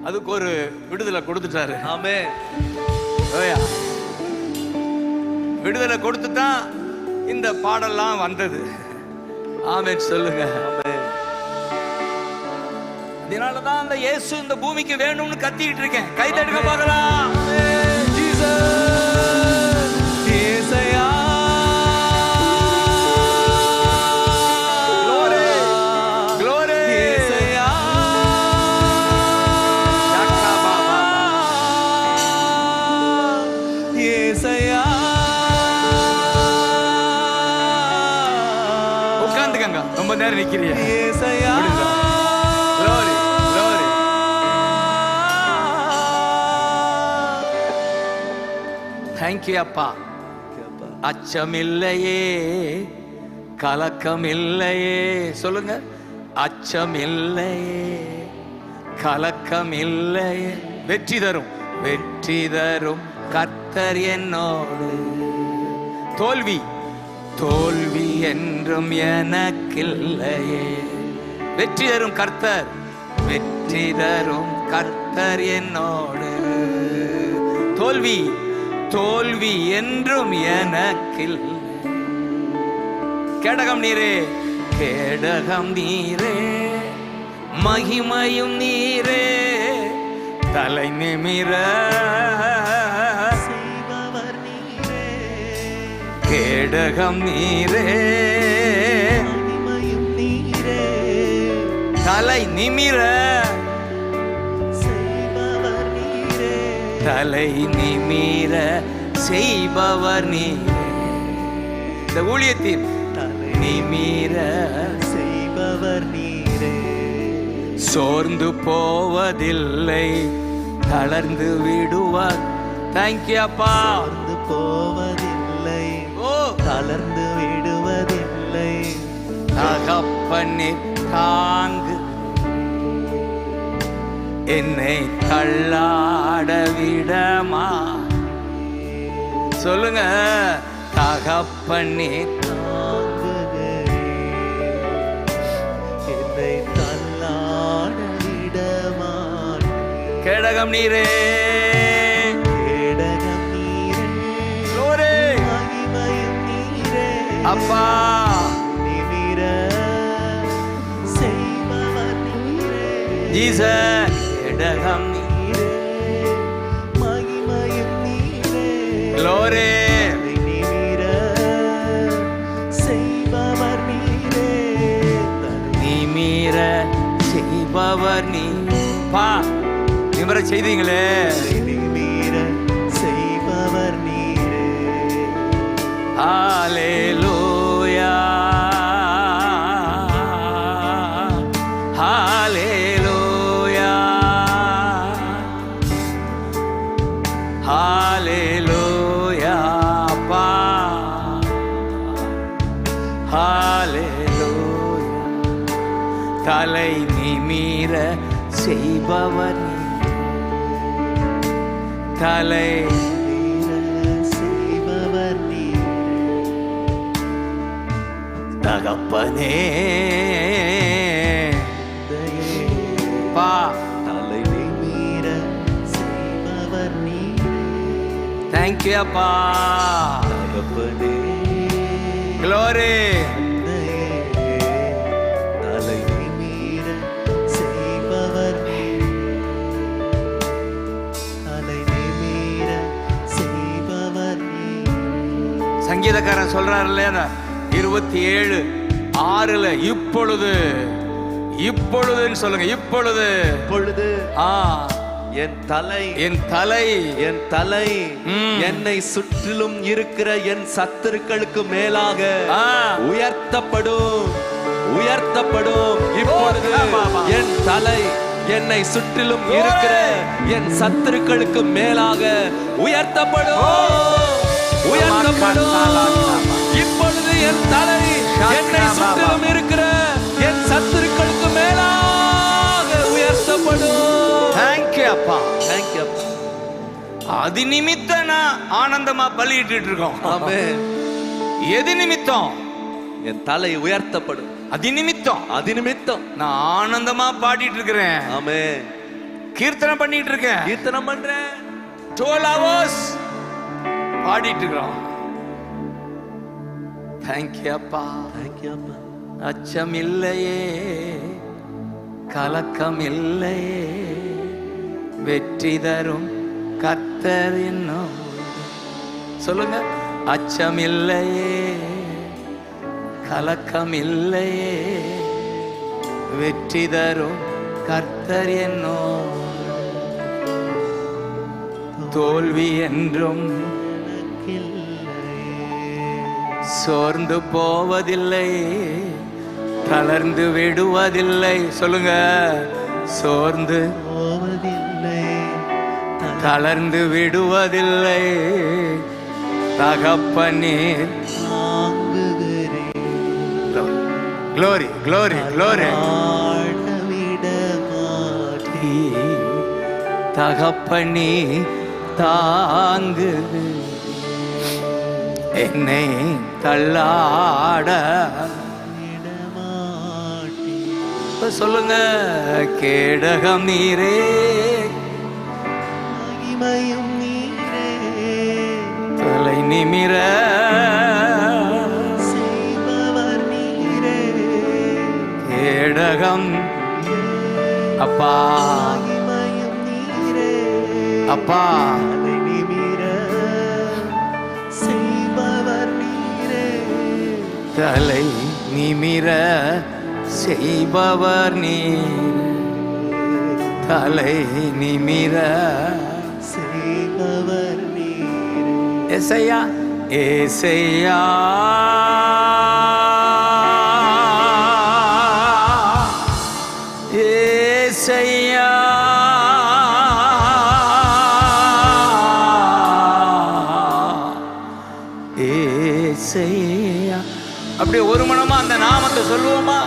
அதுக்கு ஒரு விடுதலை கொடுத்துட்டாரு. ஆமென். விடுதலை கொடுத்துதான் இந்த பாடல்லாம் வந்தது. ஆமென் சொல்லுங்க. அதனாலதான் அந்த இயேசு இந்த பூமிக்கு வேணும்னு கத்திட்டு இருக்கேன். கை தட்டுங்க பார்க்கலாம். ரொம்ப நேரம் நிக்கிறீங்க. தேங்க்யூ அப்பா. அச்சமில்லையே, கலக்கமில்லையே. சொல்லுங்க, அச்சமில்லையே, கலக்கமில்லையே. வெற்றி தரும், வெற்றி தரும் கர்த்தர் என்னோடு. தோல்வி, தோல்வி என்றும் எனக்கில்லையே. வெற்றி தரும் கர்த்தர், வெற்றி தரும் கர்த்தர் என்னோடு. தோல்வி, தோல்வி என்றும் எனக்கில்லை. கேடகம் நீரே, கேடகம் நீரே, மகிமையும் நீரே, தலை நிமிர
செய்பவர் நீரே,
கேடகம் நீரே,
மகிமையும் நீரே,
தலை நிமிர
செய்பவர் நீரே,
தலை நிமிர செய்பவர் நீரே. இந்த ஊழியத்தில்
தலை
நிமிர
செய்பவர் நீரே,
சோர்ந்து போவதில்லை, தளர்ந்து விடுவார். தேங்க்யூ அப்பா.
சோர்ந்து போவதில்லை,
ஓ
தளர்ந்து விடுவதில்லை,
தகப்பனின் தாங்கு என்னை தள்ளாட விடமா. சொல்லுங்க, தகப்பனின்
என்னை தள்ளாட விடமாட்டீர்.
கேடகம் நீரே,
கேடகம் நீரே,
glory.
மகிமையும் நீரே,
அப்பா
நிமிர செய்பவர் நீரே,
ஜீசஸ். கேடகம்
நீரே, மகிமையும் நீரே,
glory.
நிமிர செய்பவர் நீரே,
நிமிர செய்பவர் நீ. பா நிமிர செய்தீங்களே.
நிமிர செய்பவர் நீரே,
ஹalleluya, ஹalleluya, ஹalleluya அப்பா, ஹalleluya. தலை நிமிர செய்பவர் நீ, தலை
நிமிர செய்பவர் நீரே,
தகப்பனே
தயே
பா
தலை நிமிர செய்பவர் நீரே,
தேங்க்யூ அப்பா.
தகப்பனே
க்ளோரி.
தயே தலை நிமிர செய்பவர் நீரே, தலை நிமிர செய்பவர் நீரே,
சங்கீதக்காரன் சொல்றாரு இல்லையா, 27:6 இப்பொழுது, இப்பொழுதுன்னு சொல்லுங்க, இப்பொழுது.
இப்பொழுது
ஆ
என் தலை
என் தலை
என் தலை
ம்.
என்னை சுற்றிலும் இருக்கிற என் சத்துருக்களுக்கு மேலாக
ஆ.
உயர்த்தப்படும், உயர்த்தப்படும். இப்பொழுது
ஆமா.
என் தலை என்னை சுற்றிலும் இருக்கிற என் சத்துருக்களுக்கு மேலாக உயர்த்தப்படும், உயர்த்தப்படும். இப்பொழுது என் தலை என்னை சுற்றிலும் இருக்கிற என் சத்துருக்களுக்கு மேலாக உயர்த்தப்படும்.
தேங்க்யூ அப்பா.
தேங்க்யூ.
அது நிமித்தம் நான் ஆனந்தமா பலியிட்டு இருக்கோம்.
ஆமென்.
எது நிமித்தம்?
என் தலை உயர்த்தப்படும்.
அது நிமித்தம்
அது நிமித்தம்
நான் ஆனந்தமா பாடிட்டு இருக்கிறேன்.
ஆமென்.
கீர்த்தனை பண்ணிட்டு இருக்கேன்.
கீர்த்தனம் பண்றேன்.
12 hours பாடிட்டு இருக்கிறோம். தேங்க்யூ அப்பா.
தேங்க்யூ அப்பா.
அச்சம் இல்லையே, கலக்கம் இல்லையே, வெற்றி தரும் கர்த்தர் என்னும். சொல்லுங்க, அச்சம் இல்லையே, கலக்கம் இல்லையே, வெற்றி தரும் கர்த்தர் என்னும். தோல்வி என்றும் சோர்ந்து போவதில்லை, தளர்ந்து விடுவதில்லை. சொல்லுங்க, சோர்ந்து
போவதில்லை,
தளர்ந்து விடுவதில்லை, தகப்பனீர்.
தாங்குகிறேன்,
க்ளோரி க்ளோரி க்ளோரி.
ஆட விட மாட்டேன்.
தகப்பனி தாங்கு என்னை தள்ளாட. இப்ப சொல்லுங்க, கேடகம் நீரே,
மகிமையும் நீரே,
தலை நிமிர
செய்பவர் நீரே,
கனகம் அப்பா அப்பா தலை நிமிர செய்பவர் நீர், தலை நிமிர செய்பவர் நீர். ஏசையா ஏசையா ஏசையா ஏசையா. அப்படியே ஒரு மனமா அந்த நாமத்தை சொல்லுவோமா?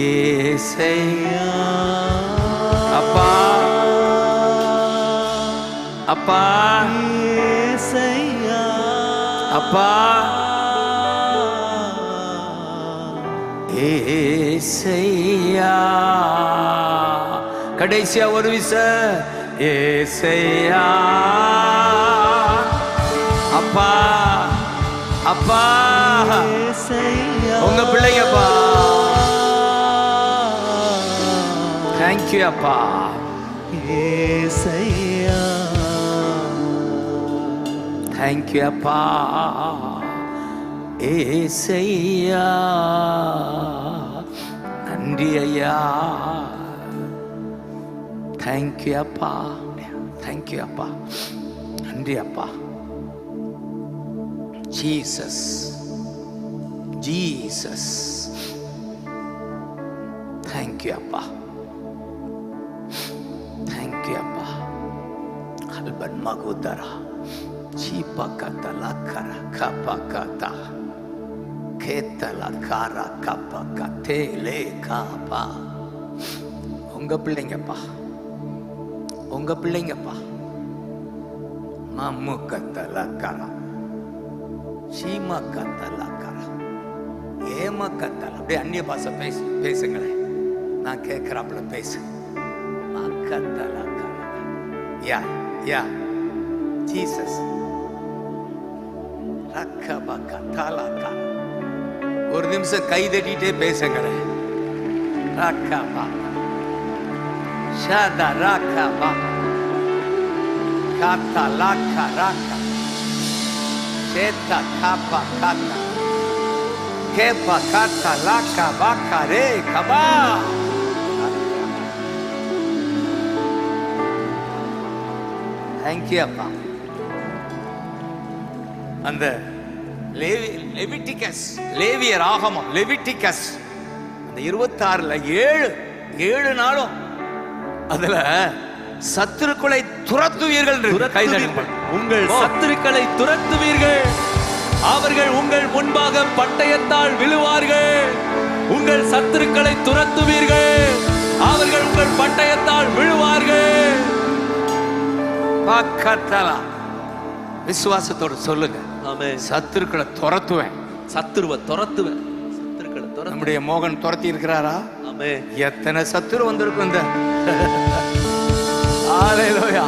ஏசையா அப்பா அப்பா ஏசையா அப்பா ஏசையா. கடைசியா ஒரு விச ஏசையா அப்பா அப்பா உங்க பிள்ளைங்கப்பா. தேங்க்யூ அப்பா ஏசையா. தேங்க்யூ அப்பா ஏசையா. நன்றி ஐயா. தேங்க்யூ அப்பா. தேங்க்யூ அப்பா. நன்றி அப்பா. Jesus Jesus. தேங்க்யூ அப்பா. தேங்க்யூ அப்பா. அல்பன் மகுதரா சீபகதலா கரா கபகதா கேத்தலா காரா கபகதேலே காபா. உங்க பிள்ளைங்கப்பா, உங்க பிள்ளைங்கப்பா. மம்முகதலா கரா சீமகதலா கரா ஏமகதலா. அப்படியே அந்நிய பாஷை பேசுங்களேன். நான் கேட்கிறாப்புல பேசு. மக்கதலா கரா. யா யா ஜீசஸ். ஒரு நிமிஷம் கை தட்டிட்டே பேசுங்களேன். ராக்காபா ஷாதா ராக்காபா காத்தா லாக்கா ராக்கா சேத்தா காப்பா காத்தா கேப்பா காத்தா லாக்கா பாக்கா ரே கபா. தேங்க்யூ அப்பா. அந்த லெவிட்டிகஸ் லேவியர் ஆகமம் லெவிட்டிகஸ் அந்த 26ல 7 நாளும் அதுல சத்துருக்களை துரத்துவீர்கள்.
உங்கள் சத்துருக்களை துரத்துவீர்கள், அவர்கள் உங்கள் முன்பாக பட்டயத்தால் விழுவார்கள். உங்கள் சத்துருக்களை துரத்துவீர்கள், அவர்கள் உங்கள் பட்டயத்தால் விழுவார்கள்.
பக்கத்தலா விசுவாசத்தோடு சொல்லுங்க.
ஆமென்.
சத்துருக்களை துரத்துவேன்.
சத்துருவை துரத்துவேன். சத்துருக்களை துரத்து.
நம்முடைய மோகன் துரத்தி இருக்கிறாரா?
ஆமென்.
எத்தனை சத்துரு வந்திருக்கும் இந்த ஹalleluya.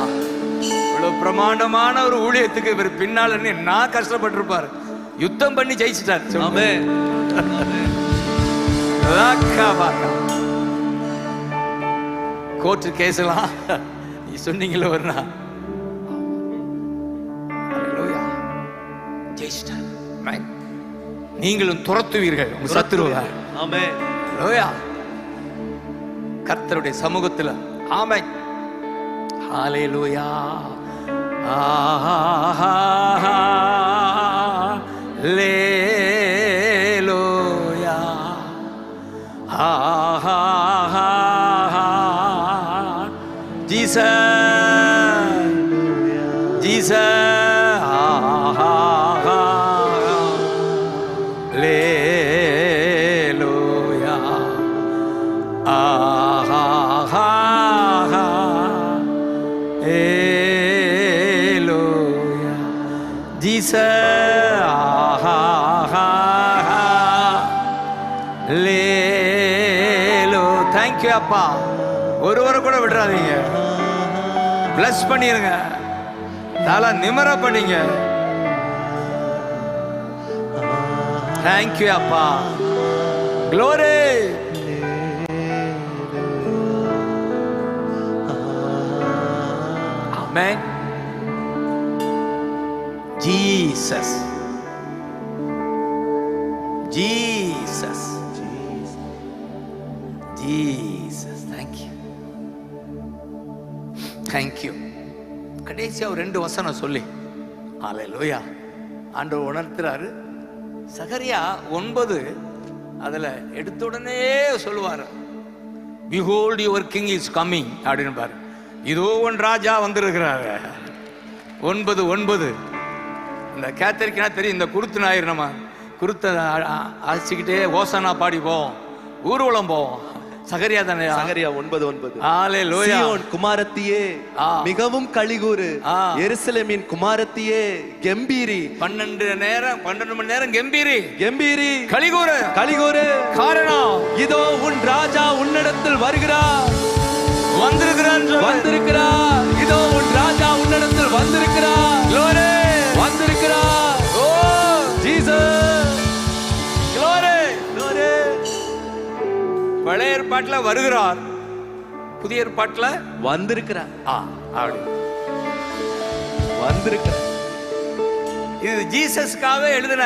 இவ்வளவு பிரமாண்டமான ஒரு ஊழியத்துக்கு இவர் பின்னால நான் கஷ்டப்பட்டிருப்பாரு. யுத்தம் பண்ணி ஜெயிச்சிட்டார்.
ஆமென்.
கோர்ட்டு கேஸ்லாம் நீ சொன்னீங்களே ஒரு நாள் நீங்களும் துரத்துவீர்கள் உங்க சத்துருவை.
ஆமென்.
ஹalleluya. கர்த்தருடைய சமூகத்தில் ஆமென். ஹalleluya. ஹalleluya. Jesus Jesus. தேங்க்யூ அப்பா. ஒருவரை கூட விடுறாதீங்க. பிளஸ் பண்ணிருங்க. தலை நிமிர பண்ணீங்க. தேங்க்யூ அப்பா. Glory. Amen. Jesus, Jesus, Jesus. Thank you, thank you. கடைசியா ஒரு 2 வசனம் சொல்லி ஹல்லேலூயா ஆண்டவர் உணர்த்துறாரு. சகரியா 9 அதுல எடுத்த உடனே சொல்லுவாரு, behold your king is coming அப்படின்னு பாரு. இதோ உன் ராஜா வந்திருக்கிறாரு. 9:9 இந்த கேத்தரிக்கனா தெரியும். இந்த குருத்து ஞாயிறு நம்ம குருத்தை அழைச்சிக்கிட்டே ஓசானா பாடி போவோம், ஊர்வலம் போவோம். சகரியா தானே?
சகரியா 9:9.
ஹல்லேலூயா.
சீயோன் குமாரத்தியே மிகவும் களிகூரு, எருசலேமின் குமாரத்தியே கெம்பீரி. 12
மணி நேரம் கெம்பீரி,
கெம்பீரி,
களிகூரு,
களிகூரு.
காரணம்
இதோ உன் ராஜா உன்னிடத்தில் வருகிறார்,
வந்திருக்கிறார்,
வந்திருக்கிறார். இதோ உன் ராஜா உன்னிடத்தில் வந்திருக்கிறார்,
க்ளோரி,
வந்திருக்கிறார்.
ஓ
ஜீசஸ்,
க்ளோரி.
க்ளோரி.
பழைய ஏற்பாட்டுல வருகிறார், புதிய ஏற்பாட்டுல
வந்திருக்கிறார்.
அப்படி
வந்திருக்கிறார்.
இது ஜீசஸ்க்காக எழுதின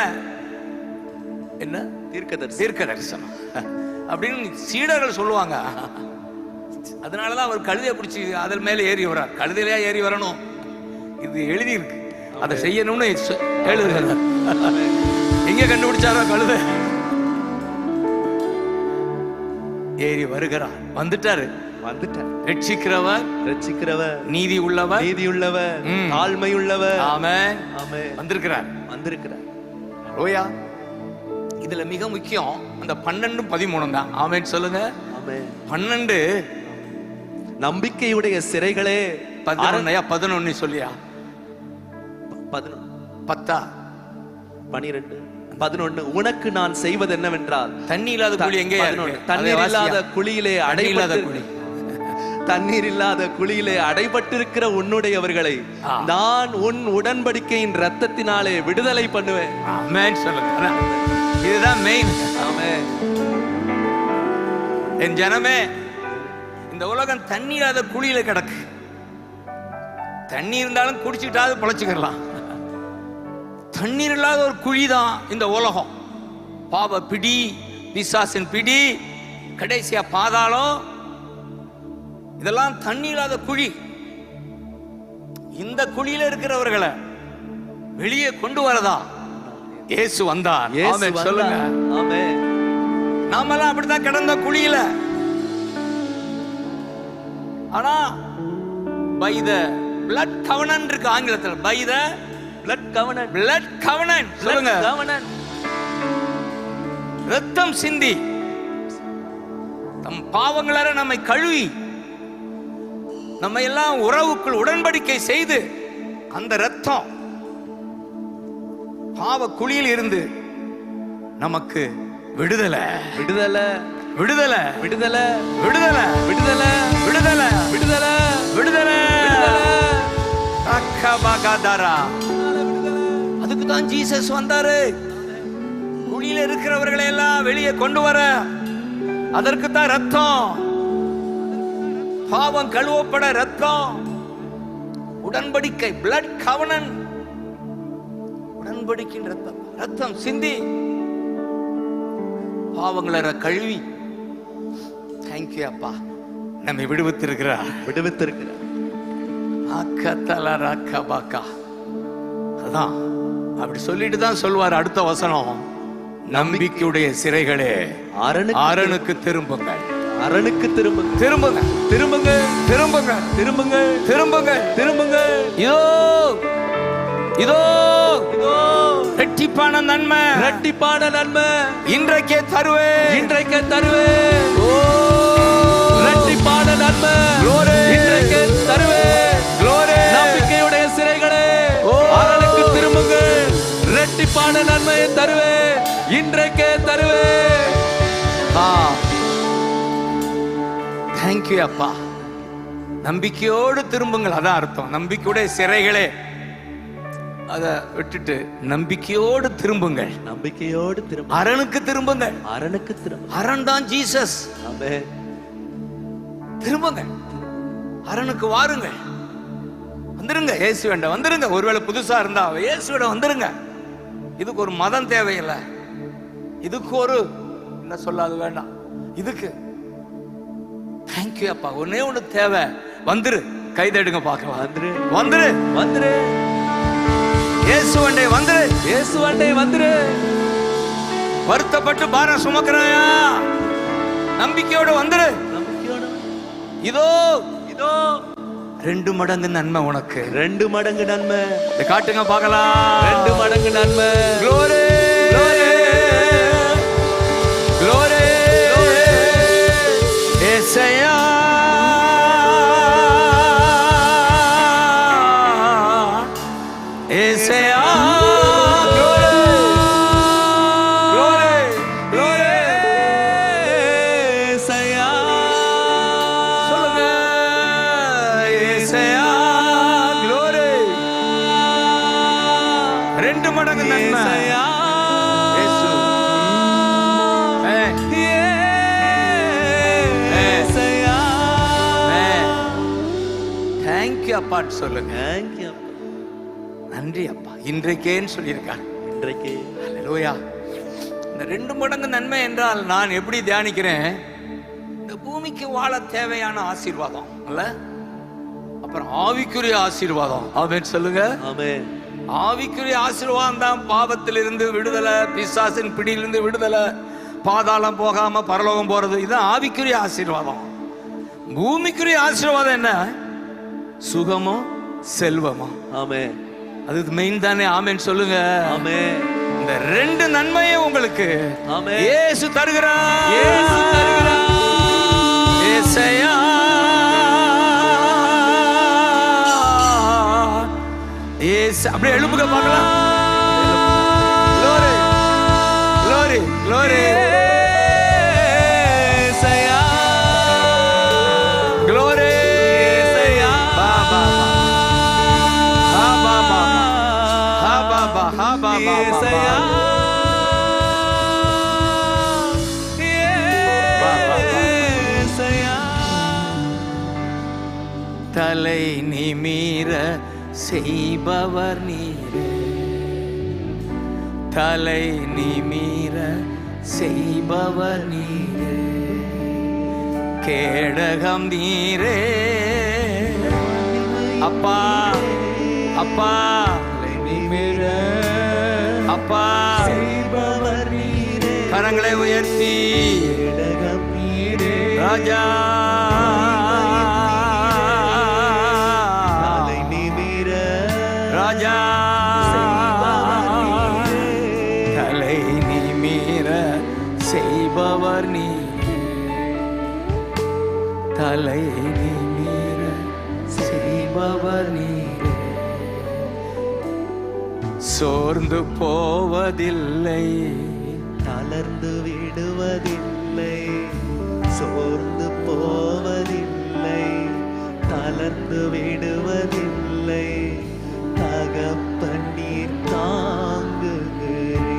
என்ன
தீர்க்க
தரிசனம் அப்படின்னு சீடர்கள் சொல்லுவாங்க. அதனாலதான் அவர் கழுதையை பிடிச்சி அதில் மேல ஏறி வர்றார். கழுதையிலேயே ஏறி வரணும், இது எழுதி இருக்கு, அதை செய்யணும்னு எழுதுகிறார். எங்க கண்டுபிடிச்சாரோ கழுதை? ஏறி வருகிறார், வந்துட்டாரு,
வந்துட்டார்.
ரட்சிக்கிறவர்,
ரட்சிக்கிறவர்,
நீதி உள்ளவர்,
நீதி உள்ளவர், தாழ்மை உள்ளவர்.
ஆமென்,
ஆமென்.
வந்திருக்கிறார்,
வந்திருக்கிறார்.
ஹல்லேலூயா. இதுல மிக முக்கியம் அந்த 12, 13 தான். ஆமென் சொல்லுங்க.
ஆமென்.
12
நம்பிக்கையுடைய சிறைகளே.
11 சொல்லியா?
11
10
12 11. உனக்கு நான் செய்வது என்னவென்றால்,
தண்ணி இல்லாத குழி எங்கே?
தண்ணீர் இல்லாத குழியிலே அடைபட்ட குழி, தண்ணீர் இல்லாத குழியிலே அடைபட்டிருக்கிற உன்னுடையவர்களை நான் உன் உடன்படிக்கையின் இரத்தத்தினாலே விடுதலை பண்ணுவேன்.
ஆமென் சொல்லுங்க. இதுதான் மெயின்.
ஆமென்.
என் ஜனமே, இந்த உலகம் தண்ணி இல்லாத குழியில கிடக்கு. தண்ணி இருந்தாலும் குடிச்சுட்டாவது பொழைச்சுக்கலாம். தண்ணீர் இல்லாத ஒரு குழிதான் இந்த உலகம். பாவ பிடி, பிசாசின் பிடி, கடைசியா பாதாளம், இதெல்லாம் தண்ணி இல்லாத குழி. இந்த குழியில இருக்கிறவர்களை வெளியே கொண்டு வரதா இயேசு வந்தார். ஆமென் சொல்லுங்க.
ஆமென்.
நாமெல்லாம் அப்படித்தான் கிடந்த குழியில. ஆனா by the blood covenant இருக்கு ஆங்கிலத்தில். by the
blood covenant,
blood covenant சொல்லுங்க.
covenant.
ரத்தம் சிந்தி நம் பாவங்களால நம்மை கழுவி நம்ம எல்லாம் உறவுக்குள் உடன்படிக்கை செய்து அந்த ரத்தம் பாவ குழியில் இருந்து நமக்கு விடுதலை,
விடுதலை, விடுதலை, விடுதலை,
விடுதலை,
விடுதலை,
விடுதலை,
விடுதலை,
விடுதலை. அக்கபகதரா. அதுக்கு தான் ஜீசஸ் வந்தாரு, குழியில இருக்கிறவர்களை எல்லாம் வெளியே கொண்டு வர. அதற்கு தான் ரத்தம், பாவம் கழுவப்பட ரத்தம், உடன்படிக்கை, blood covenant, உடன்படிக்கையின் ரத்தம், ரத்தம் சிந்தி பாவங்களை கழுவி. தேங்க்யூ அப்பா, நம்மை விடுவித்திருக்கிறார்,
விடுவித்திருக்கிறார்.
அதான் அப்படி சொல்லிட்டு தான் சொல்வார் அடுத்த வசனம், நம்பிக்கையுடைய சிறைகளே அரணுக்கு திரும்புங்கள்,
அரணுக்கு திரும்புங்க,
திரும்புங்க,
திரும்புங்க,
திரும்புங்க,
திரும்புங்க,
திரும்புங்க,
திரும்புங்க.
இதோ இதோ
இதோ
ரெட்டிப்பான நன்மை,
ரெட்டிப்பான நன்மை
இன்றைக்கே தருவேன்,
இன்றைக்கே தருவேன்.
ஓ
ரெட்டிப்பான நன்மை இன்றைக்கே தருவேன்.
க்ளோரி.
நம்பிக்கையுடைய சிறைகளே அரணுக்கு திரும்புங்கள், ரெட்டிப்பான நன்மையை தருவேன், இன்றைக்கே தருவேன்.
தேங்க்யூ அப்பா. நம்பிக்கையோடு திரும்புங்கள், அதான் அர்த்தம். நம்பிக்கையுடைய சிறைகளே, அதை விட்டுட்டு நம்பிக்கையோடு திரும்புங்கள்,
நம்பிக்கையோடு திரும்ப,
அரணுக்கு திரும்புங்கள்,
அரணுக்கு திரும்ப.
அரண் தான் ஜீசஸ்.
ஆமென்.
திரும்புங்கள், அரணுக்கு வாருங்கள். வந்துருங்க, இயேசு வேண்டாம் வந்துருங்க. ஒருவேளை புதுசா இருந்தா இயேசுவிட வந்துருங்க. இதுக்கு ஒரு மதம் தேவையில்லை, இதுக்கு ஒரு என்ன சொல்லாது வேண்டாம். இதுக்கு தேங்க்யூ அப்பா, ஒன்னே ஒண்ணு தேவை, வந்துரு. கைதடுங்க பார்க்கலாம்.
வந்துரு
வந்துரு
வந்துரு,
இயேசுவண்டே வந்துரு,
இயேசுவண்டே வந்துரு.
வருத்தப்பட்டு பாரம் சுமக்கிறாயா, நம்பிக்கையோட வந்துரு.
நம்பிக்கையோட
இதோ
இதோ
2 மடங்கு நன்மை உனக்கு.
2 மடங்கு நன்மை.
இதை காட்டுங்க பார்க்கலாம்.
2 மடங்கு நன்மை.
Glory, glory, glory. ஏசையா, ஏசையா, glory, glory, glory.
ஏசையா,
சொல்லுங்க, ஏசையா, glory. 2 மடங்கு நன்மை.
ஏசையா,
இயேசு.
ஏசையா.
தேங்க்யூ அப்பான்னு சொல்லுங்க.
Thank you.
நன்றி அப்பா, இன்றைக்கேன்னு சொல்லியிருக்காரு.
இன்றைக்கு
ஹல்லேலூயா. இந்த 2 மடங்கு நன்மை என்றால் நான் எப்படி தியானிக்கிறேன், இந்த பூமிக்கு வாழ தேவையான ஆசீர்வாதம் அல்ல, அப்புறம் ஆவிக்குரிய ஆசீர்வாதம். ஆமென் சொல்லுங்க.
ஆமென்.
ஆவிக்குரிய ஆசீர்வாதம் தான் பாவத்திலிருந்து விடுதலை, பிசாசின் பிடியிலிருந்து விடுதலை, பாதாளம் போகாம பரலோகம் போறது. இதுதான் ஆவிக்குரிய ஆசீர்வாதம். பூமிக்குரிய ஆசீர்வாதம் என்ன? சுகமோ செல்வமோ.
ஆமென்.
அது மெயின் தானே. ஆமென் சொல்லுங்க.
ஆமென்.
இந்த 2 நன்மையே உங்களுக்கு
ஆமென்.
இயேசு தருகிறார்.
இயேசு தருகிறார்.
ஏசையா, ஏசு. அப்படியே எழுப்புங்க பார்க்கலாம். Glory, glory, glory.
ஏசையா,
Glory.
ஏசையா.
பா, பா, பா. ஹா, பா, பா, பா. ஹா, பா, பா, ஹா, பா, பா, பா,
ஏசையா.
பா. பா, பா, பா.
ஏசையா.
தலை நிமிர செய்பவர் நீரே, தலை நிமிர செய்பவர் நீரே, கேடகம் நீரே அப்பா, அப்பா நிமிர அப்பா,
செய்பவர் நீரே.
கரங்களை உயர்த்தி
கேடகம் நீரே.
ராஜா,
தலை நிமிர
ராஜா, தலை நிமிர செய்பவர் நீ, தலை நிமிர செய்பவர் நீரே, சோர்ந்து போவதில்லை,
தளர்ந்து விடுவதில்லை, சோர்ந்து போவதில்லை, தளர்ந்து விடுவதில்லை, தகப்பன் நீர் தாங்குகிறீர்,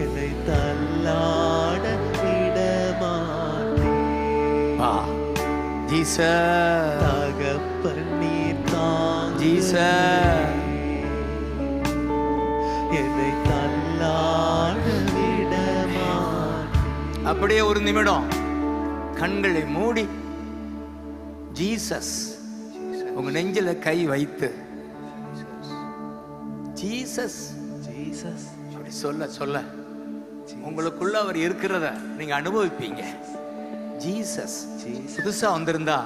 என்னை தள்ளாட விடமாட்டீர்.
ஆ ஜீசஸ்,
தகப்பன் நீர்
ஜீசஸ்.
என்னை தள்ளாட விடமாட்டீர்.
அப்படியே ஒரு நிமிடம் கண்களை மூடி ஜீசஸ் உங்க நெஞ்சில கை வைத்து ஜீசஸ்
ஜீசஸ்
அப்படி சொல்ல சொல்ல உங்களுக்குள்ள அவர் இருக்கிறத நீங்க அனுபவிப்பீங்க. ஜீசஸ்.
ஜீசஸ்.
புதுசா வந்திருந்தா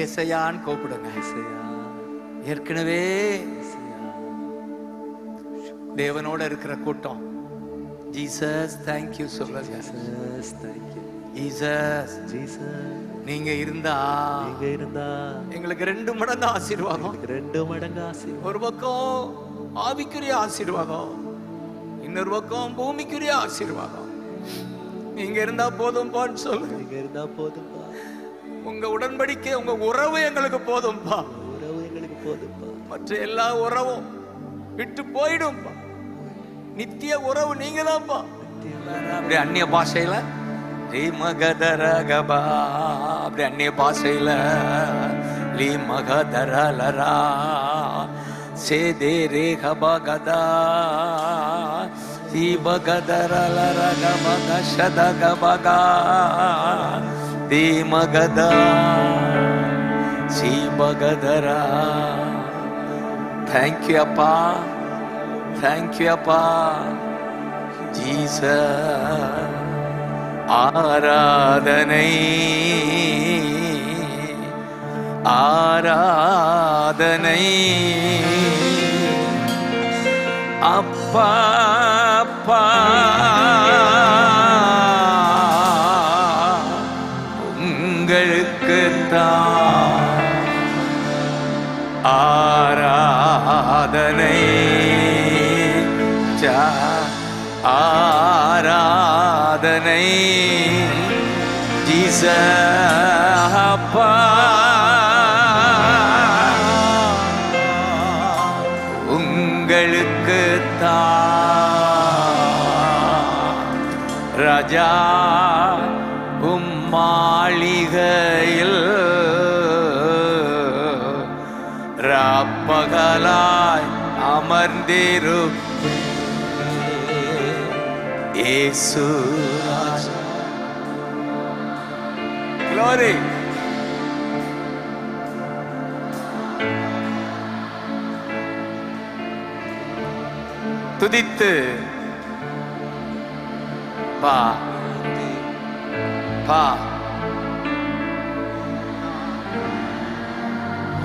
ஏசையான்னு கூப்பிடுங்க.
ஏசையா,
ஏற்கனவே
ஏசையா.
தேவனோட இருக்கிற கூட்டம் ஜீசஸ் தேங்க்யூ சொல்லுங்க.
Jesus, thank you.
Jesus
Jesus,
நீங்க இருந்தா
நீங்க இருந்தா
எங்களுக்கு 2 மடங்கு ஆசீர்வாதம்.
எனக்கு 2 மடங்கு ஆசீர்வாதம்.
ஒரு பக்கம் ஆவிக்குரிய ஆசீர்வாதம், இன்னொரு பக்கம் பூமிக்குரிய ஆசீர்வாதம். நீங்க இருந்தா போதும்பான்னு சொல்லுங்க.
நீங்க இருந்தா போதும்பா.
உங்க உடன்படிக்கை, உங்க உறவு எங்களுக்கு போதும்பா.
உறவு எங்களுக்கு போதும்பா.
மற்ற எல்லா உறவும் விட்டு போயிடும்பா. நித்திய உறவு நீங்க தான்ப்பா. அப்படி அந்நிய பாஷையில ரீமகதரகபா, அப்படி அந்நிய பாஷையில லி மகதரலரா சேதே ரேகபகதா தீபகதரலரகபக சதகபகா தீமகதா சீபகதரா. தேங்க்யூ அப்பா, தேங்க்யூ அப்பா ஜீசஸ். ஆராதனை ஆராதனை அப்பா அப்பா உங்களுக்குத்தான் ஆராதனை ஆராதனை ஜீசஸ் அப்பா உங்களுக்குத்தான் ராஜா மாளிகையில் ராப்பகலாய் அமர்ந்திருப்பே இயேசு ராஜா. Glory. துதித்து பா பா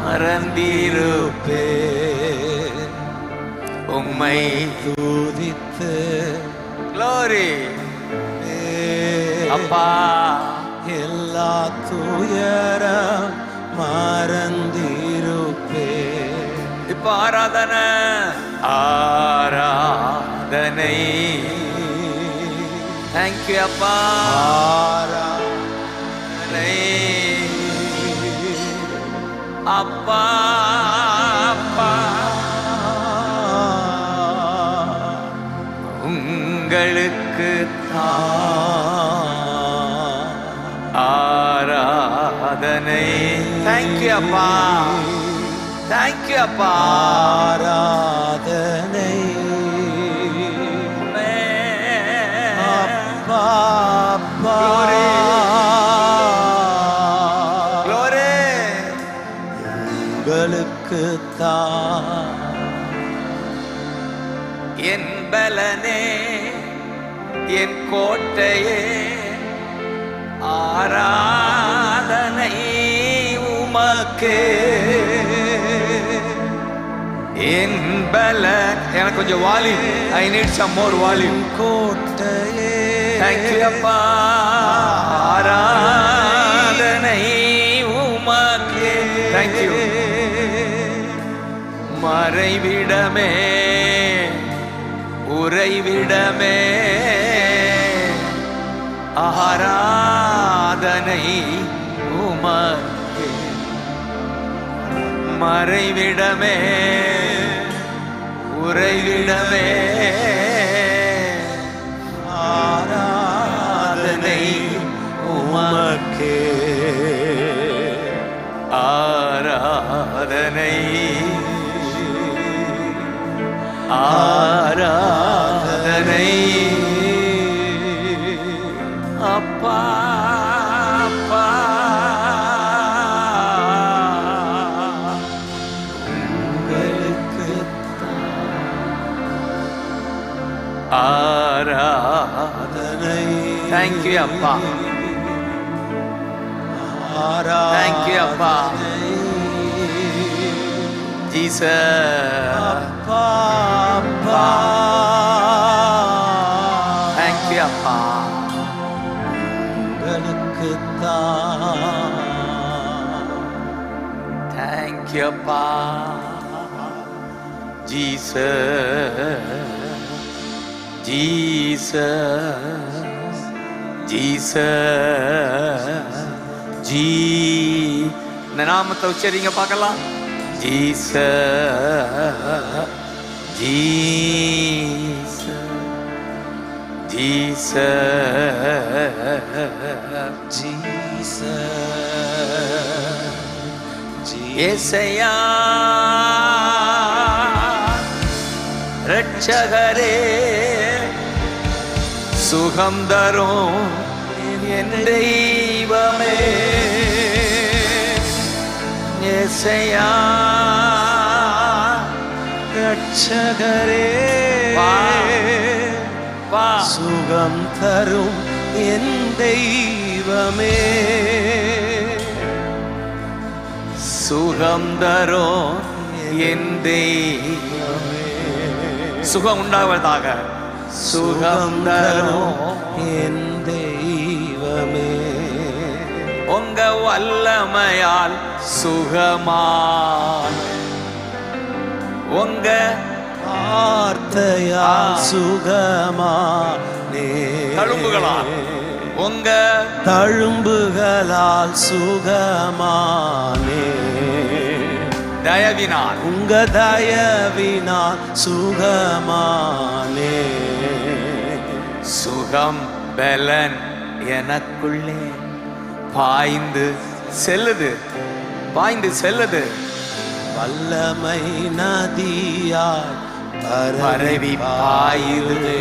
மறந்திருப்பே உம்மை துதித்து. Glory. அப்பா
எல்லா துயரம் மறந்திருப்பே.
இப்ப ஆராதனை ஆராதனை. தேங்க்யூ அப்பா. ஆராதனை அப்பா அப்பா உங்களுக்கு ஆராதனை. தேங்க்யூ அப்பா, தேங்க்யூ அப்பா.
ஆராதனை அப்பா அப்பா.
Glory.
உங்களுக்குத்தான்
என் பலனே என் கோட்டையே ஆராதனை உமக்கே. என் பலன் எனக்கு கொஞ்சம் volume. I need some more volume.
கோட்டையே.
தேங்க்யூ அப்பா. ஆராதனை உமக்கே. தேங்க்யூ. மறைவிடமே உறைவிடமே ஆராதனை உமக்கே. மறைவிடமே உறைவிடமே ஆராதனை உமக்கே. ஆராதனை ஆராதனை அப்பா அப்பா உங்களுக்குத்தான் ஆராதனை. தேங்க்யூ அப்பா, தேங்க்யூ அப்பா ஜீசஸ்.
அப்பா அப்பா.
தேங்க்யூ அப்பா.
உங்களுக்குத்தான்
தேங்க்யூ அப்பா ஜீசஸ். ஜீசஸ் ஜீசஸ் ஜீ. இந்த நாமத்தை உச்சரிங்க பார்க்கலாம். ஜீசஸ் ஜீசஸ் ஜீசஸ்
ஜீசஸ்
ஏசையா ரட்சகரே சுகம் தரும் என் தெய்வமே ஏசையா
ரட்சகரே சுகம் தரும் என் தெய்வமே
சுகம் தரும் என் தெய்வமே சுகம் உண்டாவதாக சுகம் தரும்
என் தெய்வமே
உங்க வல்லமையால் சுகமான் உங்க
வார்த்தையா சுகமானே
தழும்புகளால் உங்க
தழும்புகளால் சுகமானே
தயவினால்
உங்க தயவினால் சுகமானே
சுகம் பலன் எனக்குள்ளே பாய்ந்து செல்லுது
வல்லமை நதியாய்
பரவி பாயுது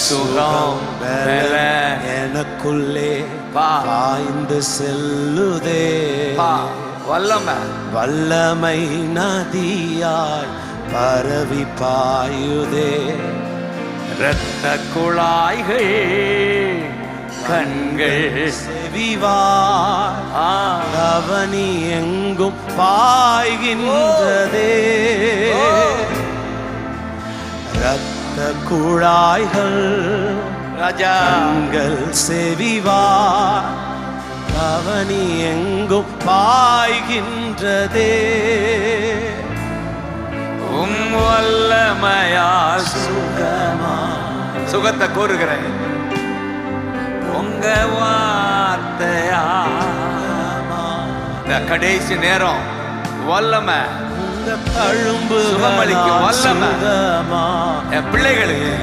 சுகம் பலன்
எனக்குள்ளே
பா.
பாய்ந்து செல்லுதே வல்லமை நதியாய் பரவி பாயுதே
இரத்த குழாய்கள் கண்கள்
செவிவாய் கவனி எங்கும் பாய்கின்றதே இரத்த குழாய்கள்
ராஜா
கண்கள் செவிவாய் கவனி எங்கும் பாய்கின்றதே
வல்லமையால்
சுகமா
சுகத்தை கோருகிறேன் உங்க வார்த்தையா இந்த கடைசி நேரம் வல்லமை
உங்க தழும்பு
சுகமளிக்கும் வல்லமை என் பிள்ளைகளுக்கு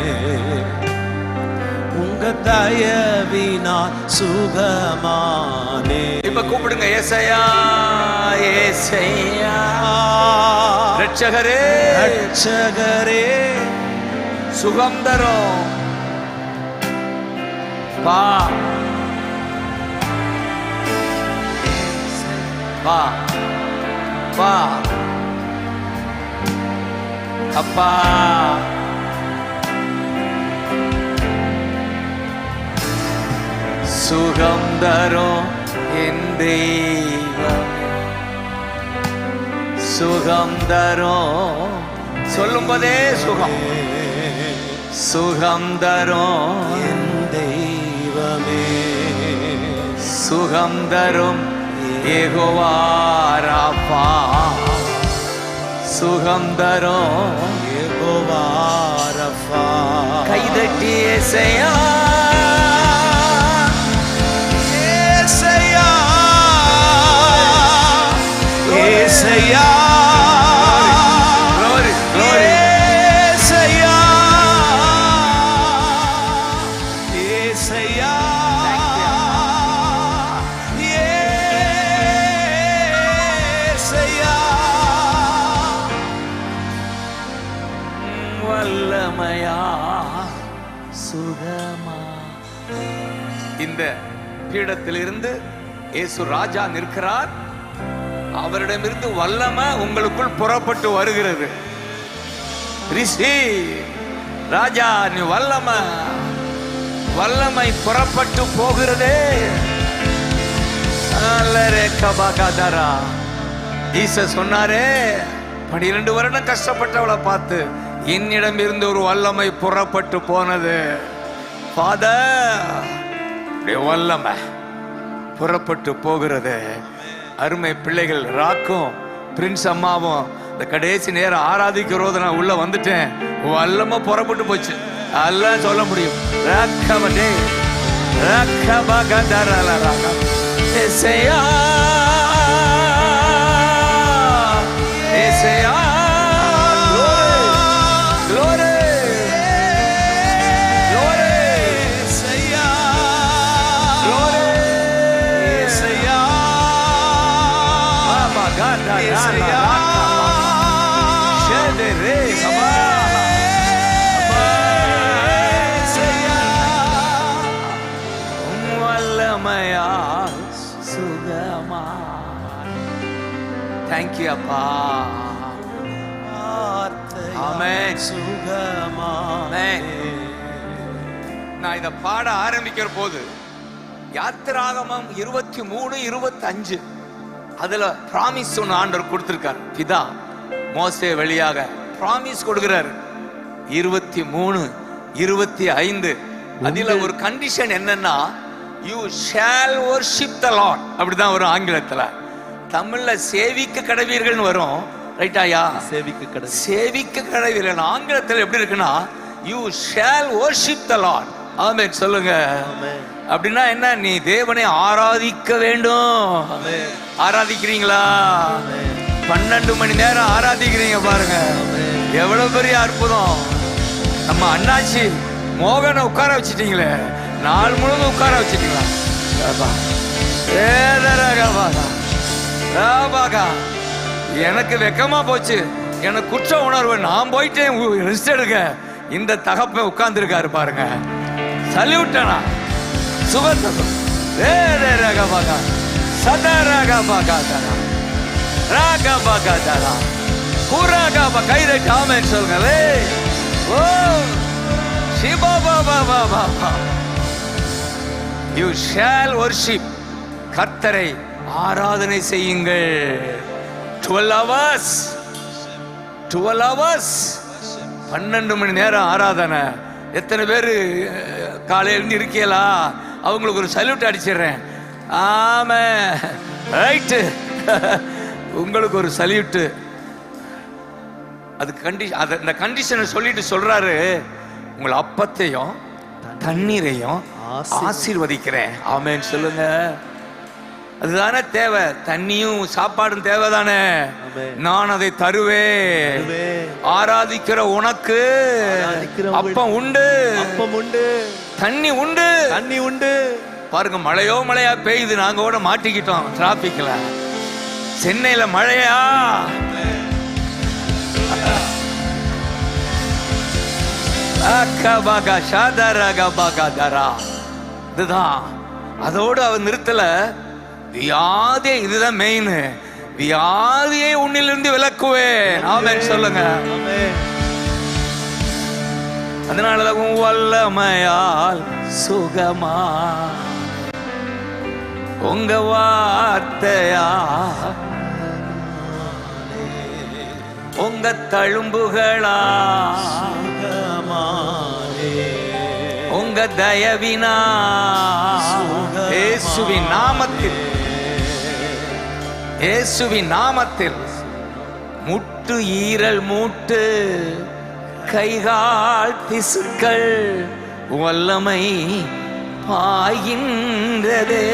உங்க தயவினால் சுகமானே
இப்ப கூப்பிடுங்க ஏசையா ஏசையா ரட்சகரே
ரட்சகரே
சுகம் தரும் பா பா பா அப்பா சுகம் தரும் என் தெய்வமே சுகம் தரும் சொல்லும் போதே சுகம் தரும்
என் தெய்வமே
சுகம் தரும் யெகோவா ராபா சுகம் தரும்
யெகோவா ரஃபா
கைதட்டி ஏசையா
ஏசையா ஏசையா
glory glory
ஏசையா ஏசையா ஏசையா
வல்லமையா சுகமா இந்த பீடத்திலிருந்து இயேசு ராஜா நிற்கிறார் அவரிடமிருந்து வல்லமை உங்களுக்குள் புறப்பட்டு வருகிறது ரிஷி ராஜா நீ வல்லமை புறப்பட்டு போகிறதே ஈசஸ் சொன்னாரே 12 வருடம் கஷ்டப்பட்டவளை பார்த்து என்னிடம் இருந்து ஒரு வல்லமை புறப்பட்டு போனது ஃபாதர் வல்லமை புறப்பட்டு போகிறது அருமை பிள்ளைகள் ராக்கும் பிரின்ஸ் அம்மாவும் இந்த கடைசி நேரம் ஆராதிக்கிறோது நான் உள்ள வந்துட்டேன் வல்லமை புறப்பட்டு போச்சு எல்லாம் சொல்ல முடியும் ஏசையா ஏசையா glory glory
ஏசையா
glory
ஏசையா
ஆமா சுகமா. தேங்க்யூ அப்பா. ஆமென்.
சுகமா.
ஆமென். நான் இதை பாட ஆரம்பிக்கிற போது யாத்திராகமம் 23, 25 அதுல பிராமிஸ் ஒன்று ஆண்டவர் கொடுத்திருக்கார். பிதா மோசே வழியாக பிராமிஸ் கொடுக்கிறார். 23, 25 அதுல ஒரு கண்டிஷன் என்னன்னா, you shall worship the Lord. அப்படிதான் வரும் ஆங்கிலத்துல. தமிழ்ல சேவிக்க கடவீர்கள்னு வரும். ரைட்டாயா? சேவிக்க கடவீர்கள். ஆங்கிலத்தில் எப்படி இருக்குன்னா, you shall worship the lord. Amen சொல்லுங்க. அப்படின்னா என்ன? நீ தேவனை ஆராதிக்க வேண்டும். ஆராதிக்கிறீங்களா? 12 மணி நேரம் ஆராதிக்கிறீங்க பாருங்க. எவ்வளவு பெரிய அற்புதம். நம்ம அண்ணாச்சி மோகனை உட்கார வச்சிட்டீங்களே, நாள் முழுவதும் உட்கார வச்சிட்டீங்களா? எனக்கு வெக்கமா போச்சு. எனக்கு குற்ற உணர்வு. நான் போயிட்டேன் ரெஸ்ட் எடுக்க. இந்த தகப்ப உட்கார்ந்து இருக்காரு பாருங்க. சல்யூட்டனா சுகத்தம். சொல்லுங்க. You shall worship. கர்த்தரை ஆராதனை செய்யுங்கள். 12 hours 12 மணி நேரம் ஆராதனை. எத்தனை பேரு காலையில இருந்து இருக்கீங்களா? அவங்களுக்கு ஒரு சல்யூட் அடிச்சிடுறேன். ஆமா, ரைட்டு. உங்களுக்கு ஒரு சல்யூட். அதுக்கு இந்த கண்டிஷனை சொல்லிட்டு சொல்றாரு, உங்களை அப்பத்தையும் தண்ணீரையும் ஆசீர்வதிக்கிறேன். ஆமென் சொல்லுங்க. அதுதானே தேவை. தண்ணியும் சாப்பாடும் தேவைதானே. நான் அதை தருவேன். ஆராதிக்கிற உனக்கு அப்பம் உண்டு, தண்ணி உண்டு. பாருங்க, மழையோ மழையா பெய்யுது. நாங்க கூட மாட்டிக்கிட்டோம் டிராபிக்ல. சென்னையில மழையா? இதுதான். அதோடு அவர் நிறுத்தல. வியாதியை, இதுதான் மெயின். வியாதியை உன்னிலிருந்து விலக்குவேன். ஆமென் சொல்லுங்க. அதனாலதான் வல்லமையால் சுகமா உங்க வார்த்தையா உங்க தழும்புகளா உங்க தயவினா இயேசுவின் நாமத்தில், இயேசுவின் நாமத்தில் முட்டு ஈரல் மூட்டு கைகால் திசுக்கள் வல்லமை பாய்கின்றதே.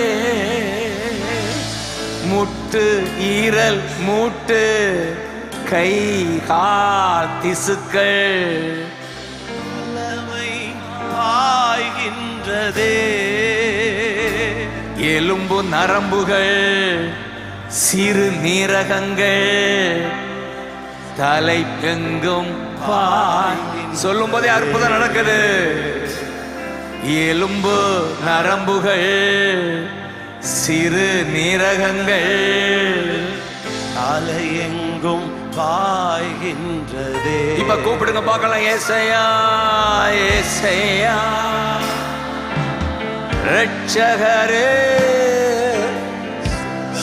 முட்டு ஈரல் மூட்டு கைகால் திசுக்கள் வல்லமை பாய்கின்றதே. எலும்பு நரம்புகள் சிறு நீரகங்கள் தலை பெங்கும் சொல்லும் போதே அற்புதம் நடக்குது. எலும்பு நரம்புகள் சிறு நீரகங்கள் தலை எங்கும் பாய்கின்றதே. இப்ப கூப்பிடுங்க பார்க்கலாம். ஏசையா ஏசையா ரட்சகரே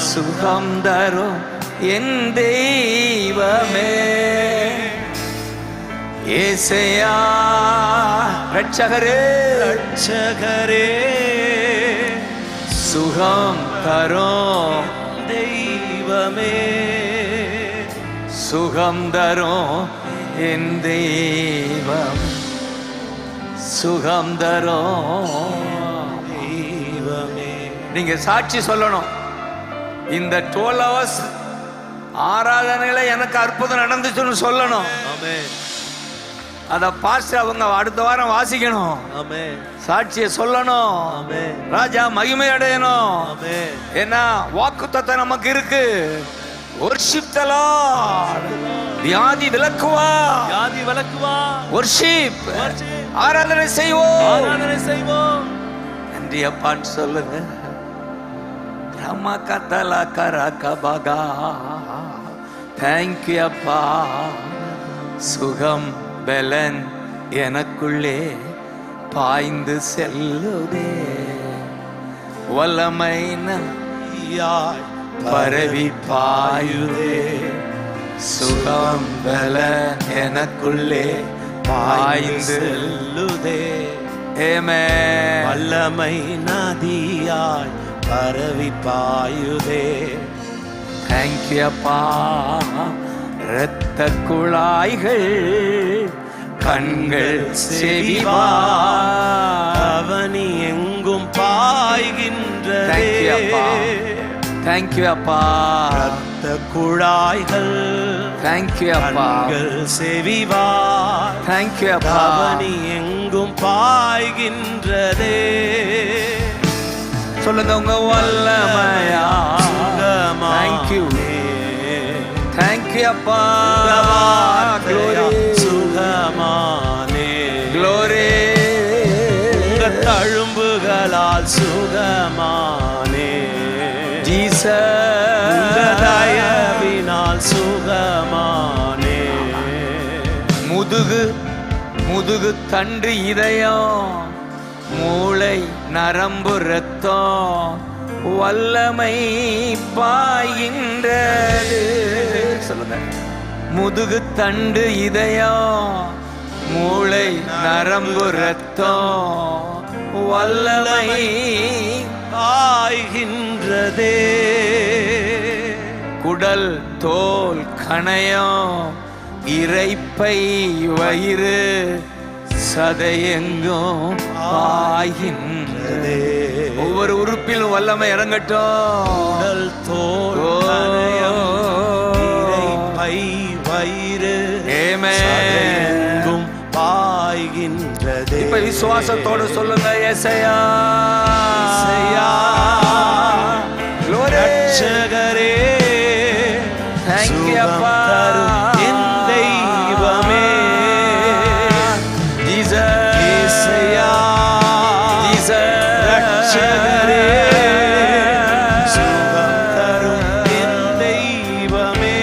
சுகம் தரும் என் தெய்வமே. ஏசையா ரட்சகரே ரட்சகரே சுகம் தரும் தெய்வமே. சுகம் தரும் என் தெய்வம் சுகம் தரும் தெய்வமே. நீங்க சாட்சி சொல்லணும். இந்த 12 hours ஆராதனையில எனக்கு அற்புதம் நடந்துச்சுன்னு சொல்லணும். அத பாஸ்டர் அவங்க அடுத்த வாரம் வாசிக்கணும். சாட்சியை சொல்லணும். ராஜா மகிமை அடையணும். ஏன்னா வாக்குத்தத்தம் நமக்கு இருக்கு. worship the Lord. வியாதி விலக்குவா,
வியாதி விலக்குவா.
worship,
Worship.
ஆராதனை செய்வோம்,
ஆராதனை செய்வோம்.
நன்றி அப்பான்னு சொல்லுங்க. ரமகதல கரகபகா, தேங்க்யூ அப்பா. சுகம் பலன் எனக்குள்ளே பாய்ந்து செல்லுதே, வல்லமை நதியாய் பரவி பாயுதே. சுகம் பலன் எனக்குள்ளே பாய்ந்து
செல்லுதே.
ஆமென்.
வல்லமை நதியாய் பரவி பாயுதே.
தேங்க்யூ அப்பா. இரத்த குழாய்கள் கண்கள் செவிவா,
அவனி எங்கும் பாய்கின்றதே.
தேங்க்யூ அப்பா. தேங்க்யூ அப்பா.
இரத்த குழாய்கள்
தேங்க்யூ அப்பா.
கண்கள் செவிவா,
தேங்க்யூ அப்பா.
அவனி எங்கும் பாய்கின்றதே.
சொல்லுங்க உங்க வல்லமையா. தேங்க்யூ. தேங்க்யூ அப்பா. Glory.
சுகமானே.
Glory.
உங்க தழும்புகளால் சுகமானே.
Jesus.
உங்க தயவினால் சுகமானே.
முதுகு தண்டு இதயம் மூளை நரம்பு ரத்தம் வல்லமை பாய்கின்றது. சொல்லுங்க. முதுகு தண்டு இதயம் மூளை நரம்பு ரத்தம் வல்லமை
பாய்கின்றதே.
குடல் தோல் கணையம் இரைப்பை வயிறு சதையெங்கும் பாய்கின்றதே. ஒவ்வொரு உறுப்பிலும் வல்லமை இறங்கட்டும்.
உடல் தோல் கணையம் இரைப்பை வயிறு சதையெங்கும் பாய்கின்றதே.
இப்ப விசுவாசத்தோடு சொல்லுங்க. ஏசையா,
ஏசையா,
Glory.
ரட்சகரே,
Thank you,
சுகம்
அப்பா.
தரும் என் தெய்வமே.
Jesus.
ஏசையா,
Jesus.
ரட்சகரே, சுகம் தரும் என் தெய்வமே.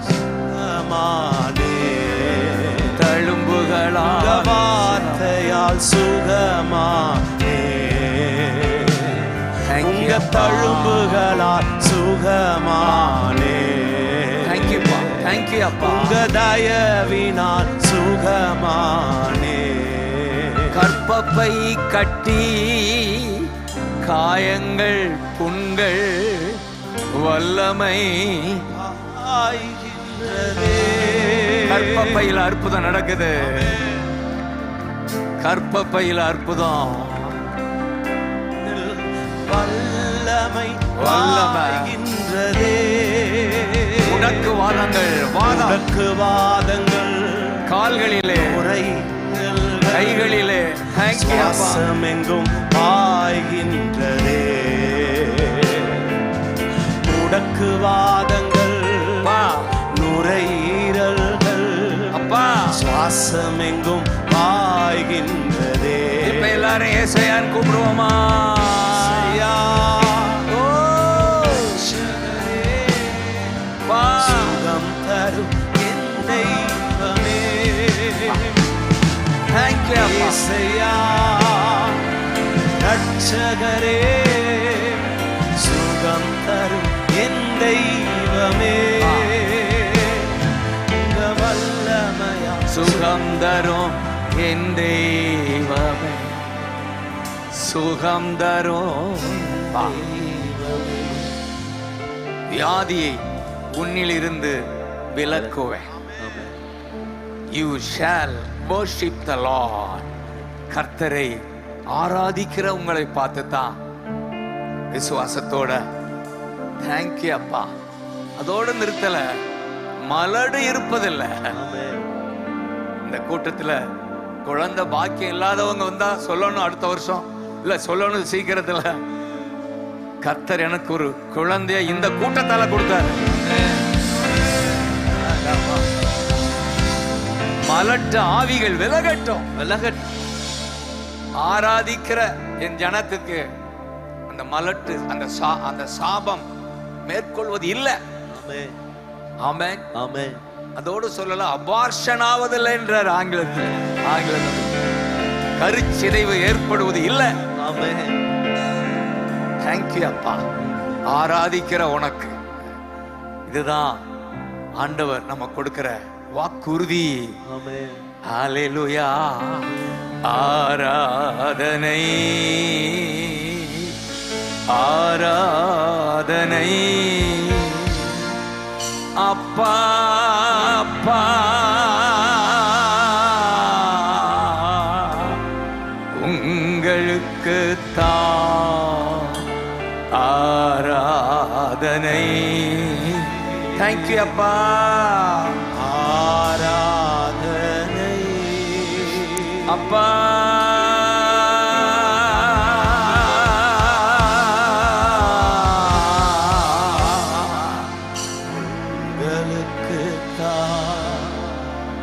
சுகமானே.
தழும்புகளா
உங்க வார்த்தையால் சுகமானே. உங்க தழும்புகளால் சுகமானே.
தேங்க்யூ அப்பா.
உங்க தயவினால் சுகமானே.
கற்பப்பை கட்டி காயங்கள் புண்கள் வல்லமை.
ஆய்கின்றதே.
கற்பப்பையில் அற்புதம் நடக்குது. கற்பப்பையில் அற்புதம்.
வல்லமை
வல்லமை.
ஆய்கின்றதே.
முடக்குவாதங்கள் வாதம்
முடக்குவாதங்கள்
கால்களிலே கைகளிலே. தேங்க்யூ அப்பா.
சுவாசம் எங்கும் பாய்கின்றதே. முடக்குவாதங்கள் நுரையீரல்கள்
அப்பா
சுவாசம் எங்கும் பாய்கின்றதே.
இப்ப எல்லாரும் ஏசையான்னு கூப்பிடுவோமா?
ஏசையா,
ஓ,
ரட்சகரே,
பா.
சுகம் தரும் என் தெய்வமே.
தேங்க்யூ அப்பா.
ஏசையா, ரட்சகரே, சுகம் தரும் என் தெய்வமே. உங்க வல்லமையா
சுகம் தரும் என் தெய்வமே, சுகம் தரும் தெய்வமே. வியாதியை உன்னிலிருந்து விலக்குவேன். You shall worship the Lord. கர்த்தரை ஆராதிக்கிற உங்களை பார்த்து தான் விசுவாசத்தோட தேங்க்யூ அப்பா. அதோட நிறுத்தல, மலடு இருப்பதில்லை. இந்த கூட்டத்துல குழந்தை பாக்கியம் இல்லாதவங்க வந்தா சொல்லணும் அடுத்த வருஷம், இல்ல சொல்லணும் சீக்கிரத்துல. கர்த்தர் எனக்கு ஒரு குழந்தைய இந்த கூட்டத்தால கொடுத்தாரு. மலட்டு ஆவிகள் விலகட்டும். ஆராதிக்கிற என் ஜனத்துக்கு அந்த மலட்டு அந்த சாபம் மேற்கொள்வது இல்லை. ஆமென் ஆமென். அதோடு சொல்லல, அபார்ஷன் ஆவதில்லை என்றார் ஆங்கிலத்தில். கருச்சிதைவு ஏற்படுவது இல்லை. ஆமென். தேங்க்யூ அப்பா. ஆராதிக்கிற உனக்கு இதுதான் ஆண்டவர் நம்ம கொடுக்கிற வாக்குறுதி. ஆமென். ஹல்லேலூயா. ஆராதனை ஆராதனை அப்பா அப்பா உங்களுக்கு தான் ஆராதனை. தேங்க்யூ அப்பா. ஆராதனை அப்பா.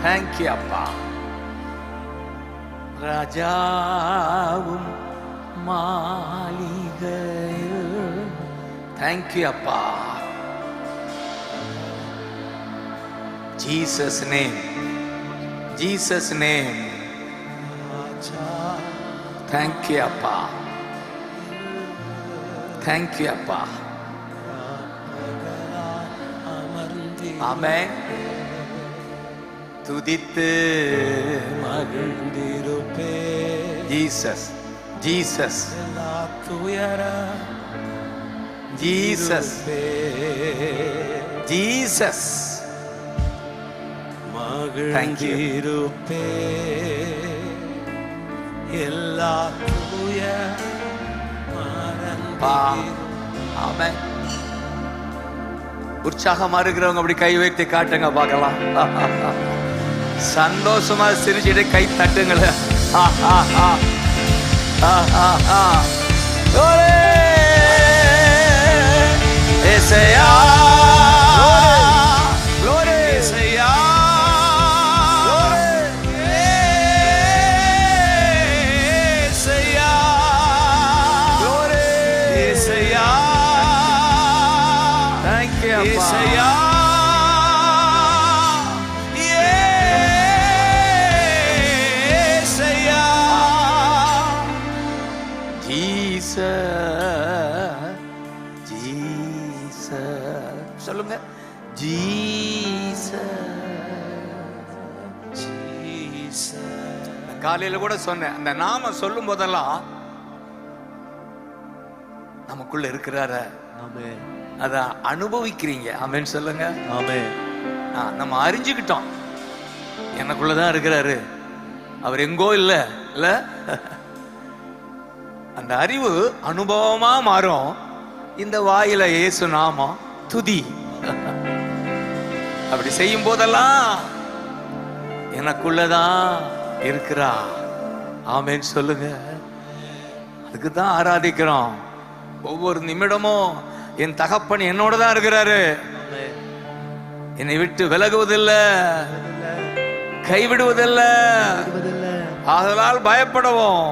தேங்க்யூ அப்பா. ராஜாவும் மாளிகையில். தேங்க்யூ அப்பா. Jesus name, Jesus name. Thank you அப்பா. தேங்க்யூ அப்பா. ஆமென். துதித்து மகிழ்ந்திருப்பே. ஜீசஸ் ஜீசஸ் ஜீசஸ் ஜீசஸ் மகிழ்ந்திருப்பே. எல்லா தூய ஆமென். உற்சாகமா இருக்கிறவங்க அப்படி கை வைத்து காட்டுங்க பார்க்கலாம். சந்தோஷமா சிரிச்சிட்டு கை தட்டுங்கள. ஏசையா ஏசையா ஏசையா ஏசையா. தேங்க்யூ ஏசையா. சொல்லுங்க. காலையில கூட சொன்னேன், அந்த நாம சொல்லும் போதெல்லாம் நமக்குள்ள இருக்கிறார அத அனுபவிக்கிறீங்க. ஆமென் சொல்லுங்க. ஆமென். நம்ம அறிஞ்சுக்கிட்டோம், எனக்குள்ளதான் இருக்கிறாரு, அவர் எங்கோ இல்ல. அந்த அறிவு அனுபவமா மாறும். இந்த வாயில இயேசு நாமம் துதி. அப்படி செய்யும் போதெல்லாம் எனக்குள்ளதான் இருக்கிறா. ஆமென் சொல்லுங்க. அதுக்குதான் ஆராதிக்கிறோம். ஒவ்வொரு நிமிடமும் என் தகப்பன் என்னோட தான் இருக்கிறாரு. என்னை விட்டு விலகுவதில்லை, கைவிடுவதில்லை. ஆதலால் பயப்படவும்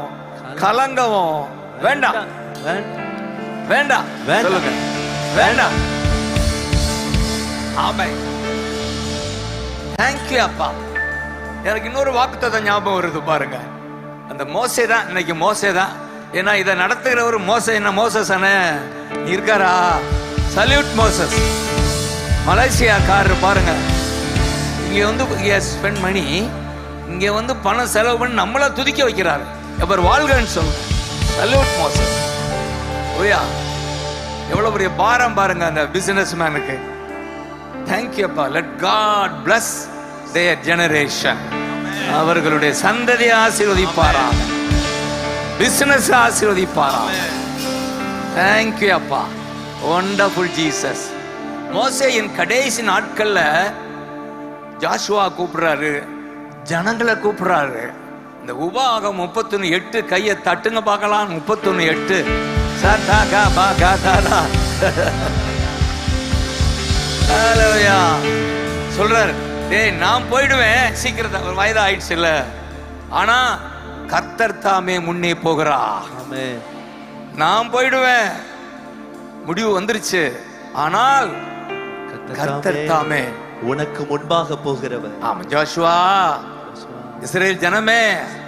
கலங்கவும் வேண்டாம். வேண்டாம் சொல்லுங்க. வேண்டாம். ஆமென். தேங்க்யூ அப்பா. எனக்கு இன்னொரு வாக்குத்தத்தம் ஞாபகம் வருது பாருங்க. அந்த மோசே தான், இன்னைக்கு மோசே தான். ஏன்னா இதை நடத்துகிற ஒரு மோசே. என்ன மோசஸ் இருக்காரா? Salute Moses. மலேசியாக்காரர் பாருங்க, இங்க வந்து ஸ்பெண்ட் மணி, இங்க வந்து பணம் செலவு பண்ணி நம்மள துதிக்க வைக்கிறாரு. அவர் வாழ்கன்னு சொல்லுங்க. Salute Moses. ஓயா, எவ்வளவு பெரிய பாரம் பாருங்க அந்த பிசினஸ் மேனுக்கு. தேங்க்யூ அப்பா. லெட் காட் பிளஸ் தேர் ஜெனரேஷன். அவர்களுடைய சந்ததியை ஆசீர்வதிப்பாராம், பிசினஸ் ஆசீர்வதிப்பாராம். தேங்க்யூ அப்பா. Wonderful Jesus. மோசேயின் கடைசி நாட்கள்ல ஜாஷுவா கூப்பிடுறாரு, ஜனங்களை கூப்பிடுறாரு. இந்த உபாகம் 31:8 கையை தட்டுங்க பார்க்கலாம். 31:8 சதாகா பாகாதாரா. ஹalleluya. சொல்றாரு, டேய் நான் போயிடுவேன் சீக்கிரத்தை, ஒரு வயது ஆயிடுச்சு இல்ல, ஆனா கர்த்தர் தாமே முன்னே போகிறா.
ஆமென்.
நான் போயிடுவேன், முடிவு வந்துருச்சு, ஆனால் கர்த்தர் தாமே
உனக்கு முன்பாக போகிறவர்.
ஆமா ஜோஷுவா, இஸ்ரேல் ஜனமே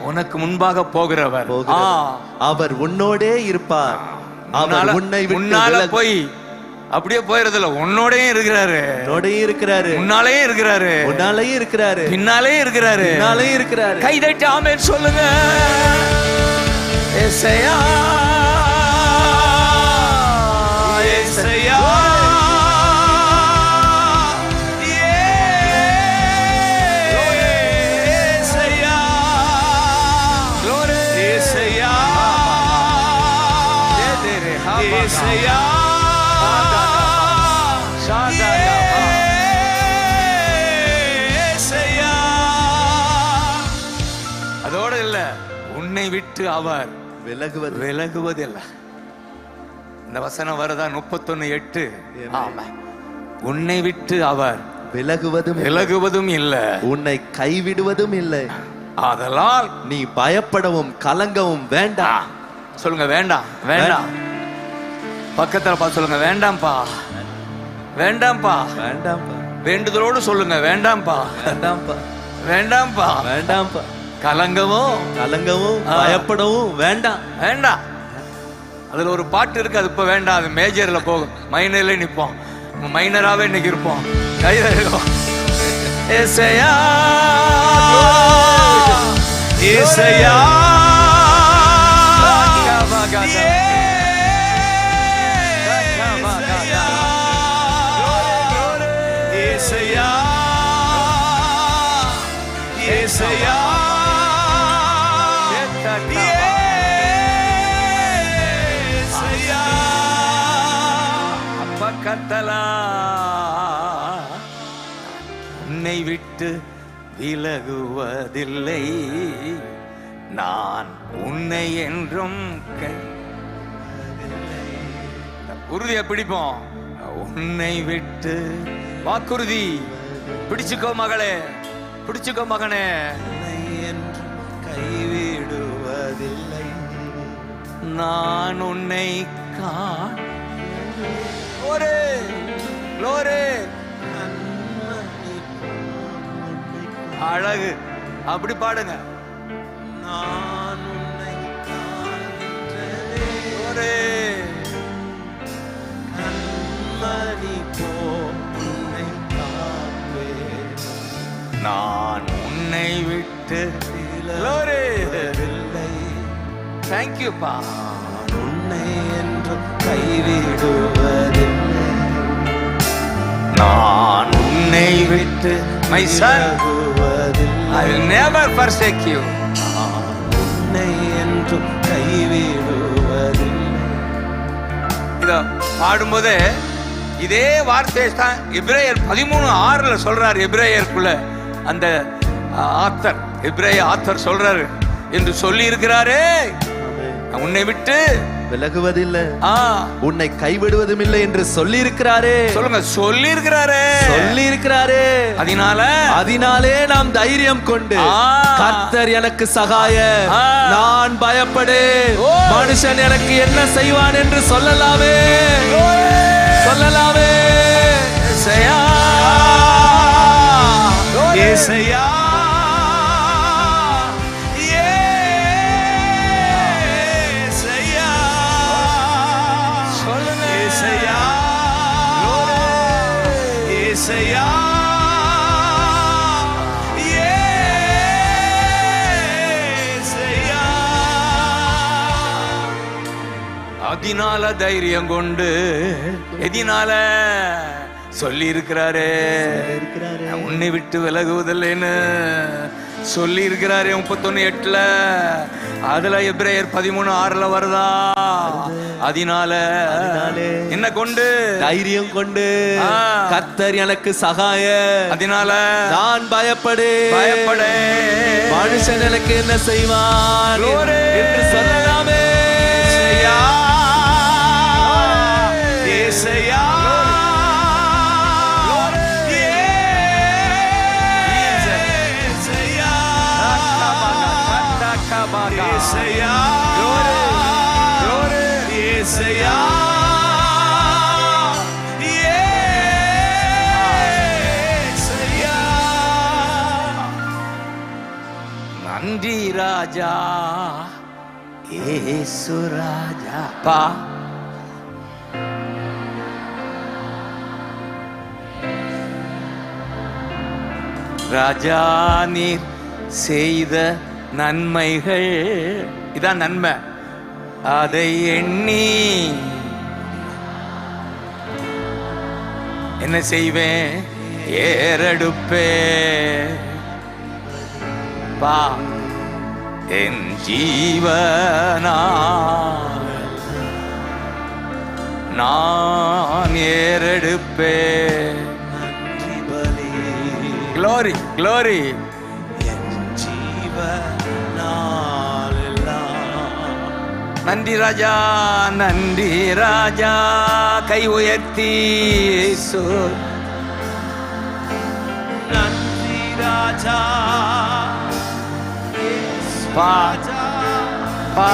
உனக்கு முன்பாக போகிறவர்.
அவர் உன்னோடே இருப்பார். அவர் உன்னை
முன்னால போய் அப்படியே போயிறதுல உன்னோடயும் இருக்கிறாரு,
உன்னோடயும் இருக்கிறாரு,
முன்னாலேயும் இருக்கிறாரு,
முன்னாலேயும் இருக்கிறாரு,
பின்னாலேயும் இருக்கிறாரு,
பின்னாலேயும் இருக்கிறாரு.
கை தட்டி ஆமென் சொல்லுங்க. ஏசையா ஏசையா அதோட இல்ல, உன்னை விட்டு அவர் விலகுவதில்லை. இந்த வசனம் வருதா 31:8. ஆமா, உன்னை விட்டு அவர் விலகுவதும் இல்லை,
உன்னை கைவிடுவதும் இல்லை.
ஆதலால்
நீ பயப்படவும் கலங்கவும் வேண்டாம்.
சொல்லுங்க, வேண்டாம் வேண்டாம். பக்கத்துல பார்த்து சொல்லுங்க, வேண்டாம்ப்பா வேண்டாம்ப்பா
வேண்டாம்ப்பா.
வேண்டுதலோடு சொல்லுங்க, வேண்டாம்ப்பா
வேண்டாம்ப்பா
வேண்டாம்ப்பா
வேண்டாம்ப்பா.
கலங்கவும்
பயப்படவும் வேண்டாம்.
வேண்டாம். அதுல ஒரு பாட்டு இருக்கு, அது இப்ப வேண்டாம், அது மேஜர்ல போகும், மைனர்ல நிப்போம், மைனராவே இன்னைக்கு இருப்போம். கையில இருக்கும். ஏசையா
ஏசையா
உன்னை விட்டு விலகுவதில்லை, நான் உன்னை என்றும் உறுதியை பிடிப்போம். உன்னை விட்டு வாக்குறுதி பிடிச்சுக்கோ மகளே, பிடிச்சுக்கோ மகனே.
என்றும் கைவிடுவதில்லை,
நான் உன்னை அழகு அப்படி பாடுங்க.
நான் உன்னை கண்மணி போல் உன்னை காப்பேன்.
நான் உன்னை விட்டு
விலகுவதில்லை,
தேங்க்யூப்பா.
நான் உன்னை என்றும் கைவிடுவதில்லை,
நான் உன்னை விட்டு my son I will never forsake you.
உன்னை என்றும் கைவிடுவதில்லை.
இத பாடும்போது இதே வார்த்தையை தான் எபிரேயர் 13:6 சொல்றாரு. எபிரேயருக்குள்ள அந்த ஆத்தர், எபிரேய ஆத்தர் சொல்றாரு, என்று சொல்லி இருக்கிறாரே, உன்னை விட்டு
விலகுவதில்லை, உன்னை கைவிடுவதும் இல்லை என்று சொல்லி இருக்கிறாரே.
சொல்லுங்க, சொல்லி இருக்கிறாரே,
சொல்லி இருக்கிறாரே. அதனாலே நாம் தைரியம் கொண்டு, கர்த்தர் எனக்கு சகாய, நான் பயப்படேன், மனுஷன் எனக்கு என்ன செய்வான் என்று சொல்லலாமே, சொல்லலாமே.
ஏசையா
ஏசையா
அதனால தைரியம் கொண்டு, எதினால சொல்லி இருக்கிறாரே, உன்னை விட்டு விலகுவதில்லைன்னு சொல்லி இருக்கிறாரே 31:8. அதுல எபிரேயர் 13:6 வருதா. அதனால என்ன கொண்டு,
தைரியம் கொண்டு, கர்த்தர் எனக்கு சகாய,
அதனால
நான் பயப்படே, மனுஷன் எனக்கு என்ன செய்வான் என்று சொல்லலாமே. ஏசையா
நன்றி ராஜா ஏசு ராஜா. பா ராஜா நீர் செய்த நன்மைகள், இதான் நன்மை, அதை எண்ணி என்ன செய்வேன், ஏறெடுப்பே. பா என் ஜீவனா நான் ஏறெடுப்பே. Glory, glory. நன்றி ராஜா, நன்றி ராஜா. கை உயர்த்தி
நன்றி ராஜா.
பா பா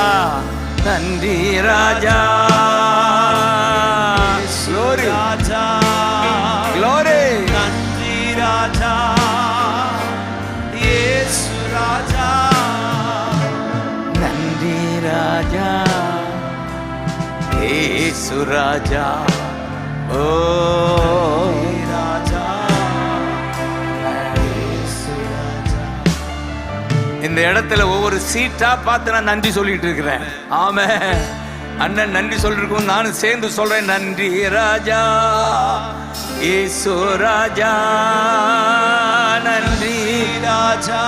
நன்றி ராஜா. Glory,
ராஜா.
glory.
நன்றி ராஜா. இயேசு ராஜா.
நன்றி ராஜா ஏசு ராஜா. ஓ
ராஜா.
இந்த இடத்துல ஒவ்வொரு சீட்டா பார்த்து நான் நன்றி சொல்லிட்டு இருக்கிறேன். ஆமே, அண்ணன் நன்றி சொல்லிருக்கும், நானும் சேர்ந்து சொல்றேன். நன்றி ராஜா ஏசு ராஜா. நன்றி
ராஜா.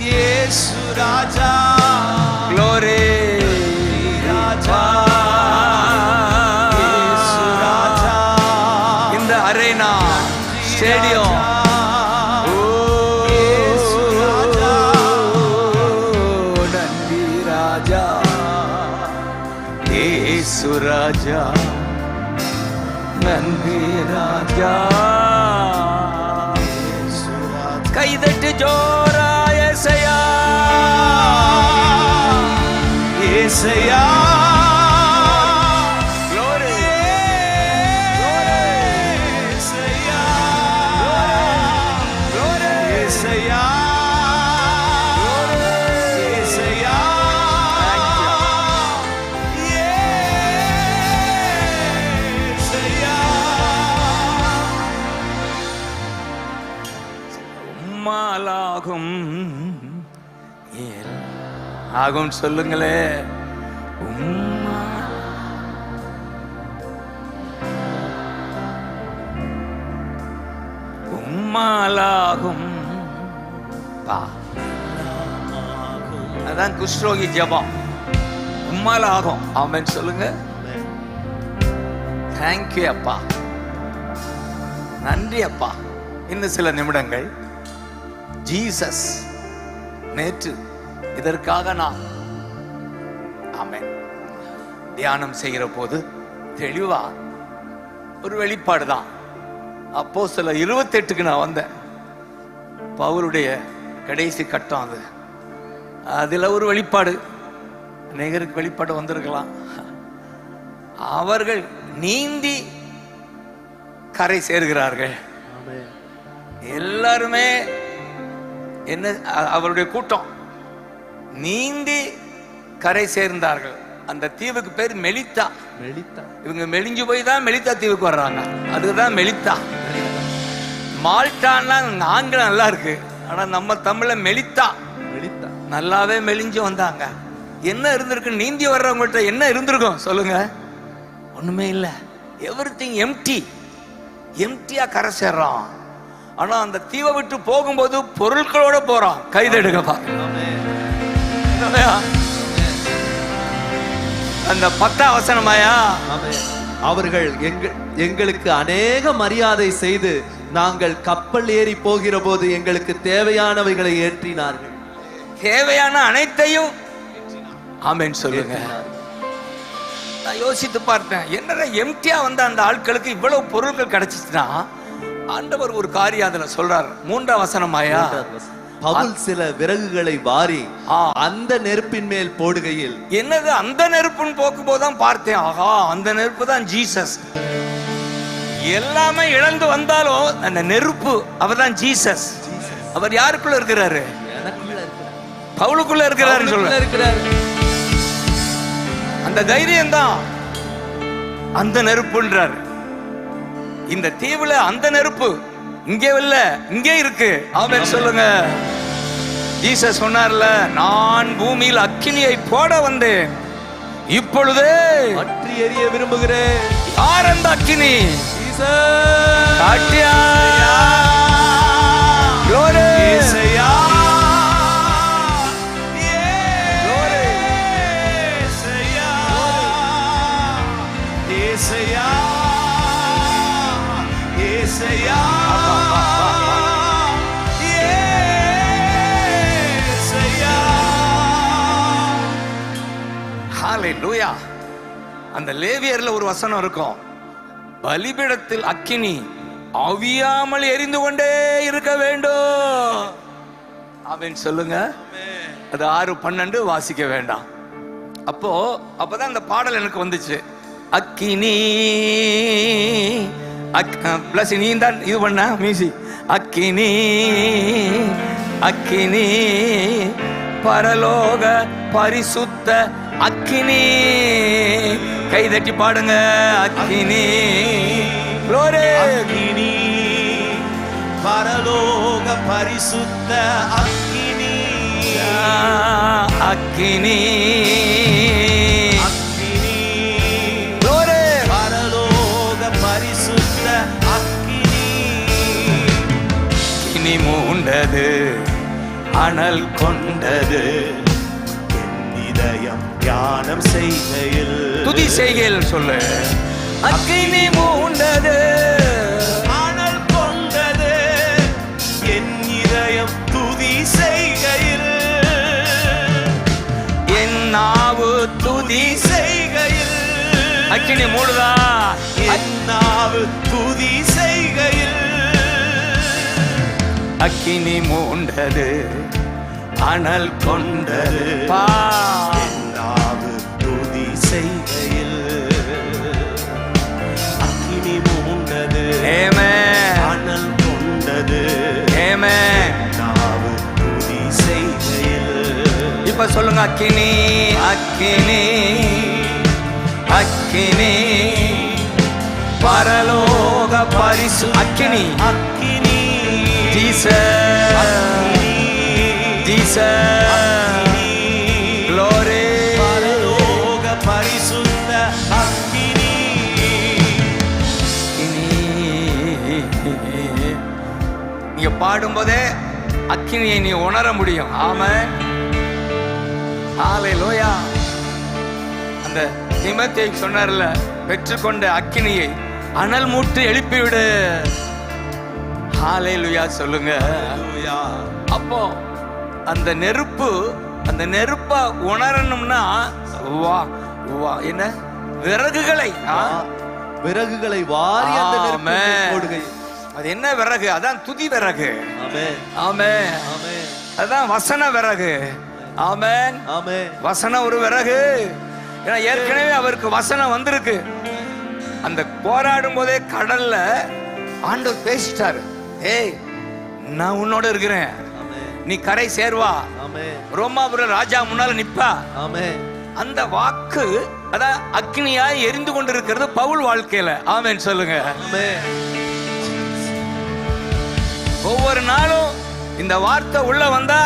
இயேசு ராஜா.
க்ளோரி
ராஜா. இயேசு ராஜா.
இந்த அரேனா ஸ்டேடியம் ராஜா. நன்றி ராஜா. கைதட்டு ஜோரா ஏசையா.
ஏசையா.
Glory.
ஏசையா.
Glory.
ஏசையா. ஏசையா.
உம்மாலாகும் ஆகும் சொல்லுங்களே. உம்மாலாகும். அதான் குஷ்ரோகி ஜெபம். உம்மாலாகும். ஆமென் சொல்லுங்க. தேங்க்யூ அப்பா, நன்றி அப்பா. இன்னும் சில நிமிடங்கள் ஜீசஸ் நேற்று இதற்காக நான் ஆமென் தியானம் செய்கிற போது தெளிவா ஒரு வெளிப்பாடு தான். அப்போஸ்தலர் 28க்கு நான் வந்தேன். பவுலுடைய கடைசி கட்டம் அது. அதுல ஒரு வெளிப்பாடு, அநேகருக்கு வெளிப்பாடு வந்திருக்கலாம். அவர்கள் நீந்தி கரை சேர்கிறார்கள். எல்லாருமே என்ன, அவருடைய கூட்டம் நீந்தி கரை சேர்ந்தார்கள். அந்த தீவுக்கு பேர் மெலித்தா.
மெலித்தா.
இவங்க மெலிஞ்சு போய் தான் மெலித்தா தீவுக்கு வர்றாங்க. அதுதான் மெலித்தா. மால்டான்னா ஆங்கிலம் நல்லா இருக்கு, ஆனா நம்ம தமிழ்ல மெலித்தா.
மெலித்தா.
நல்லாவே மெலிஞ்சு வந்தாங்க. என்ன இருந்திருக்கு, நீந்தி வர்றவங்கள்ட்ட என்ன இருந்திருக்கும் சொல்லுங்க? ஒண்ணுமே இல்லை. Everything empty. எம்டியா கரை சேர்றோம். ஆனா அந்த தீவை விட்டு போகும்போது பொருட்களோட போறோம். கைதெடுங்கப்பா. அந்த 10ஆம் வசனமாயா,
அவர்கள் எங்களுக்கு அநேக மரியாதை செய்து நாங்கள் கப்பல் ஏறி போகிற போது எங்களுக்கு தேவையானவைகளை ஏற்றினார்கள்.
தேவையான அனைத்தையும் ஆமென் சொல்லுங்க. நான் யோசித்து பார்த்தேன், என்னடா எம்டியா வந்த அந்த ஆட்களுக்கு இவ்வளவு பொருட்கள் கிடைச்சிச்சுன்னா, ஆண்டவர் ஒரு காரியம் அதுல சொல்றார். 3ஆம் வசனமாயா,
பவுல் சில விறகுகளை வாரி அந்த நெருப்பின் மேல் போடுகையில்,
என்னது அந்த நெருப்புன்னு போக்கும்போதுதான் பார்த்தேன், ஆஹா அந்த நெருப்பு தான் ஜீசஸ். எல்லாமே இழந்து வந்தாலும் அந்த நெருப்பு அவர் தான் ஜீசஸ். அவர் யாருக்குள்ள இருக்கிறாரு? பவுலுக்குள்ள இருக்கிறாரு சொல்றாரு. அந்த தைரியம் தான் அந்த நெருப்புன்றார். இந்த தீவுல அந்த நெருப்பு இங்கே இல்ல, இங்கே இருக்கு. ஆமென் சொல்லுங்க. ஜீசஸ் சொன்னார்ல, நான் பூமியில் அக்கினியை போட வந்தேன், இப்பொழுதே
பற்றி எரிய விரும்புகிறேன்.
யார் அந்த அக்கினி? காட்டியா glory
இயேசுயா,
glory
இயேசுயா, இயேசுயா, இயேசுயா, இயேசுயா.
ஹalleluya. அந்த லேவியர்ல ஒரு வசனம் இருக்கும், பலிபீடத்தில் அக்கினி அவியாமல் எரிந்து கொண்டே இருக்க வேண்டும். ஆமென் சொல்லுங்க. அது 6:12 வாசிக்க வேண்டாம். அப்பதான் அந்த பாடல் எனக்கு வந்துச்சு. அக்கினி பிளஸ் நீ தான் இது பண்ண மியூசி. அக்கினி அக்கினி பரலோக பரிசுத்த அக்கினி. கை தட்டி பாடுங்க. அக்கினி
அக்கினி பரலோக பரிசுத்த அக்கினி.
அக்கினி
அக்கினி பரலோக பரிசுத்த அக்கினி.
இனி மூண்டது அனல் கொண்டது,
இதயம் தியானம் செய்கையில்,
துதி செய்கையில் சொல்லு. அக்கினி மூண்டது
அனல் கொண்டது, என் இதயம் துதி செய்கையில்,
என் நாவு துதி
செய்கையில்.
அக்கினி மூடுதா?
என் நாவு துதி செய்கையில்,
அக்கினி மூண்டது அனல் கொண்டது.
என் நாவு துதி செய்கையில். அக்கினி மூண்டது, அனல் கொண்டது, நாவு துதி செய்கையில்.
இப்ப சொல்லுங்க. அக்கினி அக்கினி அக்கினி பரலோக பரிசு அக்கினி.
அக்கினி
ஜீசஸ் ஜீசஸ் glory.
பரலோக பரிசுத்த அக்கினி.
நீங்க பாடும்போதே அக்கினியை நீ உணர முடியும். ஆமென் ஹalleluya. அந்த தீமோத்தேயுக்கு சொன்னார்ல, பெற்றுக்கொண்ட அக்கினியை அனல் மூட்டு எழுப்பிவிடு. ஹalleluya சொல்லுங்க. அப்போ அந்த நெருப்ப உணரணும்னா என்ன விறகுகளை
வாரி அந்த நெருப்பில் போடுகை.
அது என்ன விறகு? அதான் துதி விறகு.
ஆமென்
ஆமென்
ஆமென்.
அதான் வசன விறகு. ஆமென்
ஆமென்.
வசனம் ஒரு விறகு. ஏன்னா ஏற்கனவே அவருக்கு வசனம் வந்திருக்கு. அந்த போராடும் போதே கடல்ல ஆண்டவர் பேசிட்டாரு, ஏய் நான் உன்னோட இருக்கிறேன், நீ கரை சேர்வா, ரோமாபுரம் ராஜா முன்னால நிப்பா. அந்த வாக்கு அதான் அக்னியாய் எரிந்து கொண்டிருக்கிறது பவுல் வாழ்க்கையில. ஆமென் சொல்லுங்க. ஒவ்வொரு நாளும் இந்த வார்த்தை உள்ள வந்தா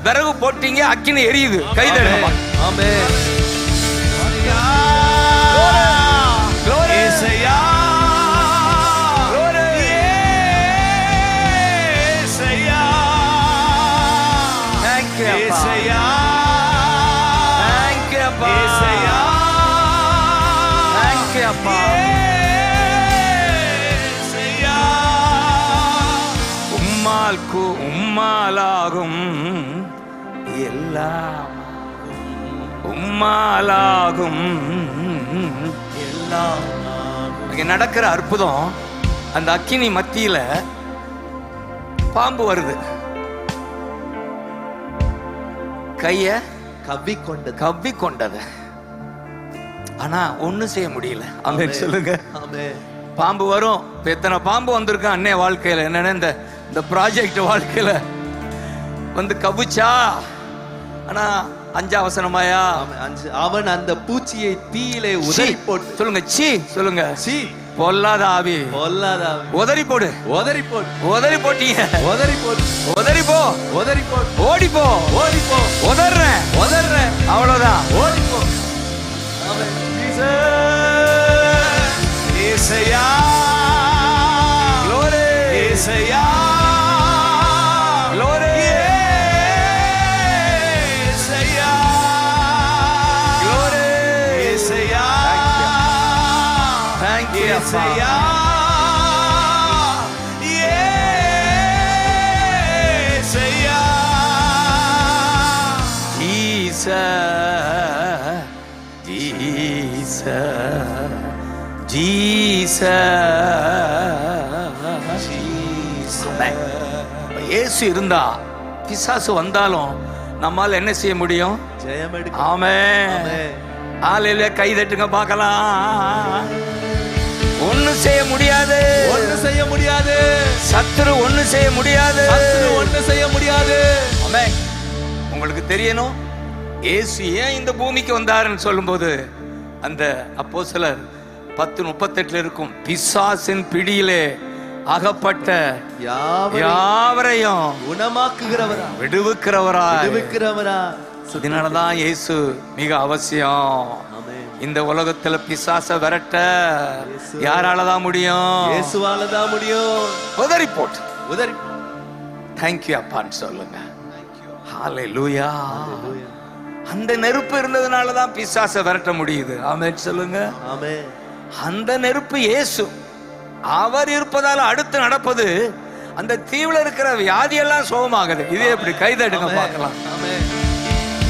விறகு போட்டீங்க, அக்கினி எரியுது. கைதடுங்க.
ஆமென்.
உம்மாலாகும் எல்லாம், உம்மாலாகும் எல்லாம். இங்க நடக்கிற அற்புதம், அந்த அக்கினி மத்தியில பாம்பு வருது. கைய
கவ்வி
கொண்டது. ஆனா ஒண்ணும் செய்ய முடியல. ஆமென் சொல்லுங்க. பாம்பு வரும். எத்தனை பாம்பு வந்திருக்கு அன்னைய வாழ்க்கையில. என்னன்னா இந்த ப்ராஜெக்ட் வாழ்க்கையில வந்து கவிச்சா. ஆனா 5ஆம் வசனமாயா,
அவன் அந்த பூச்சியை தீயிலே உதறி போட்டு.
சொல்லுங்க சீ, சொல்லுங்க சீ. பொல்லாத ஆவி, உதறி போடு. உதறி போட்டீங்க. உதறி போ. ஓடி போ. உதறேன். அவ்வளவுதான். ஓடி போ.
ஏசையா,
glory.
Yesaiya,
glory.
Yesaiya,
glory.
Yesaiya,
thank you
ஏசையா, ஏசையா.
இயேசு இருந்தா பிசாசு வந்தாலும் நம்மால என்ன செய்ய முடியும்?
ஜெயம் எடுக்க.
ஆமென். ஹalleluya. கை தட்டுங்க பார்க்கலாம். ஒண்ணு செய்ய முடியாது. சத்துரு ஒண்ணு செய்ய முடியாது. ஆமென். உங்களுக்கு தெரியணும் இயேசு ஏன் இந்த பூமிக்கு வந்தாருன்னு சொல்லும்போது அந்த அப்போஸ்தலர் 10:38 இருக்கும். பிசாசின் பிடியிலே அகப்பட்ட யாவரையும்
குணமாக்குகிறவரா,
விடுவிக்கிறவரா. அதனாலதான் இயேசு மிக அவசியம். இந்த உலகத்துல பிசாச விரட்ட யாராலதான் முடியும்?
இயேசுவாலதான் முடியும்.
உதறி போட்டு. தேங்க்யூ அப்பான்னு சொல்லுங்க. ஹalleluya. அந்த நெருப்பு இருந்ததுனாலதான் பிசாச விரட்ட முடியுது. ஆமென் சொல்லுங்க. அந்த நெருப்பு இயேசு. அவர் இருப்பதால அடுத்து நடப்பது அந்த தீவுல இருக்கிற வியாதி எல்லாம் சுகமாகுது. இதே எப்படி? கைதடுங்க பார்க்கலாம்.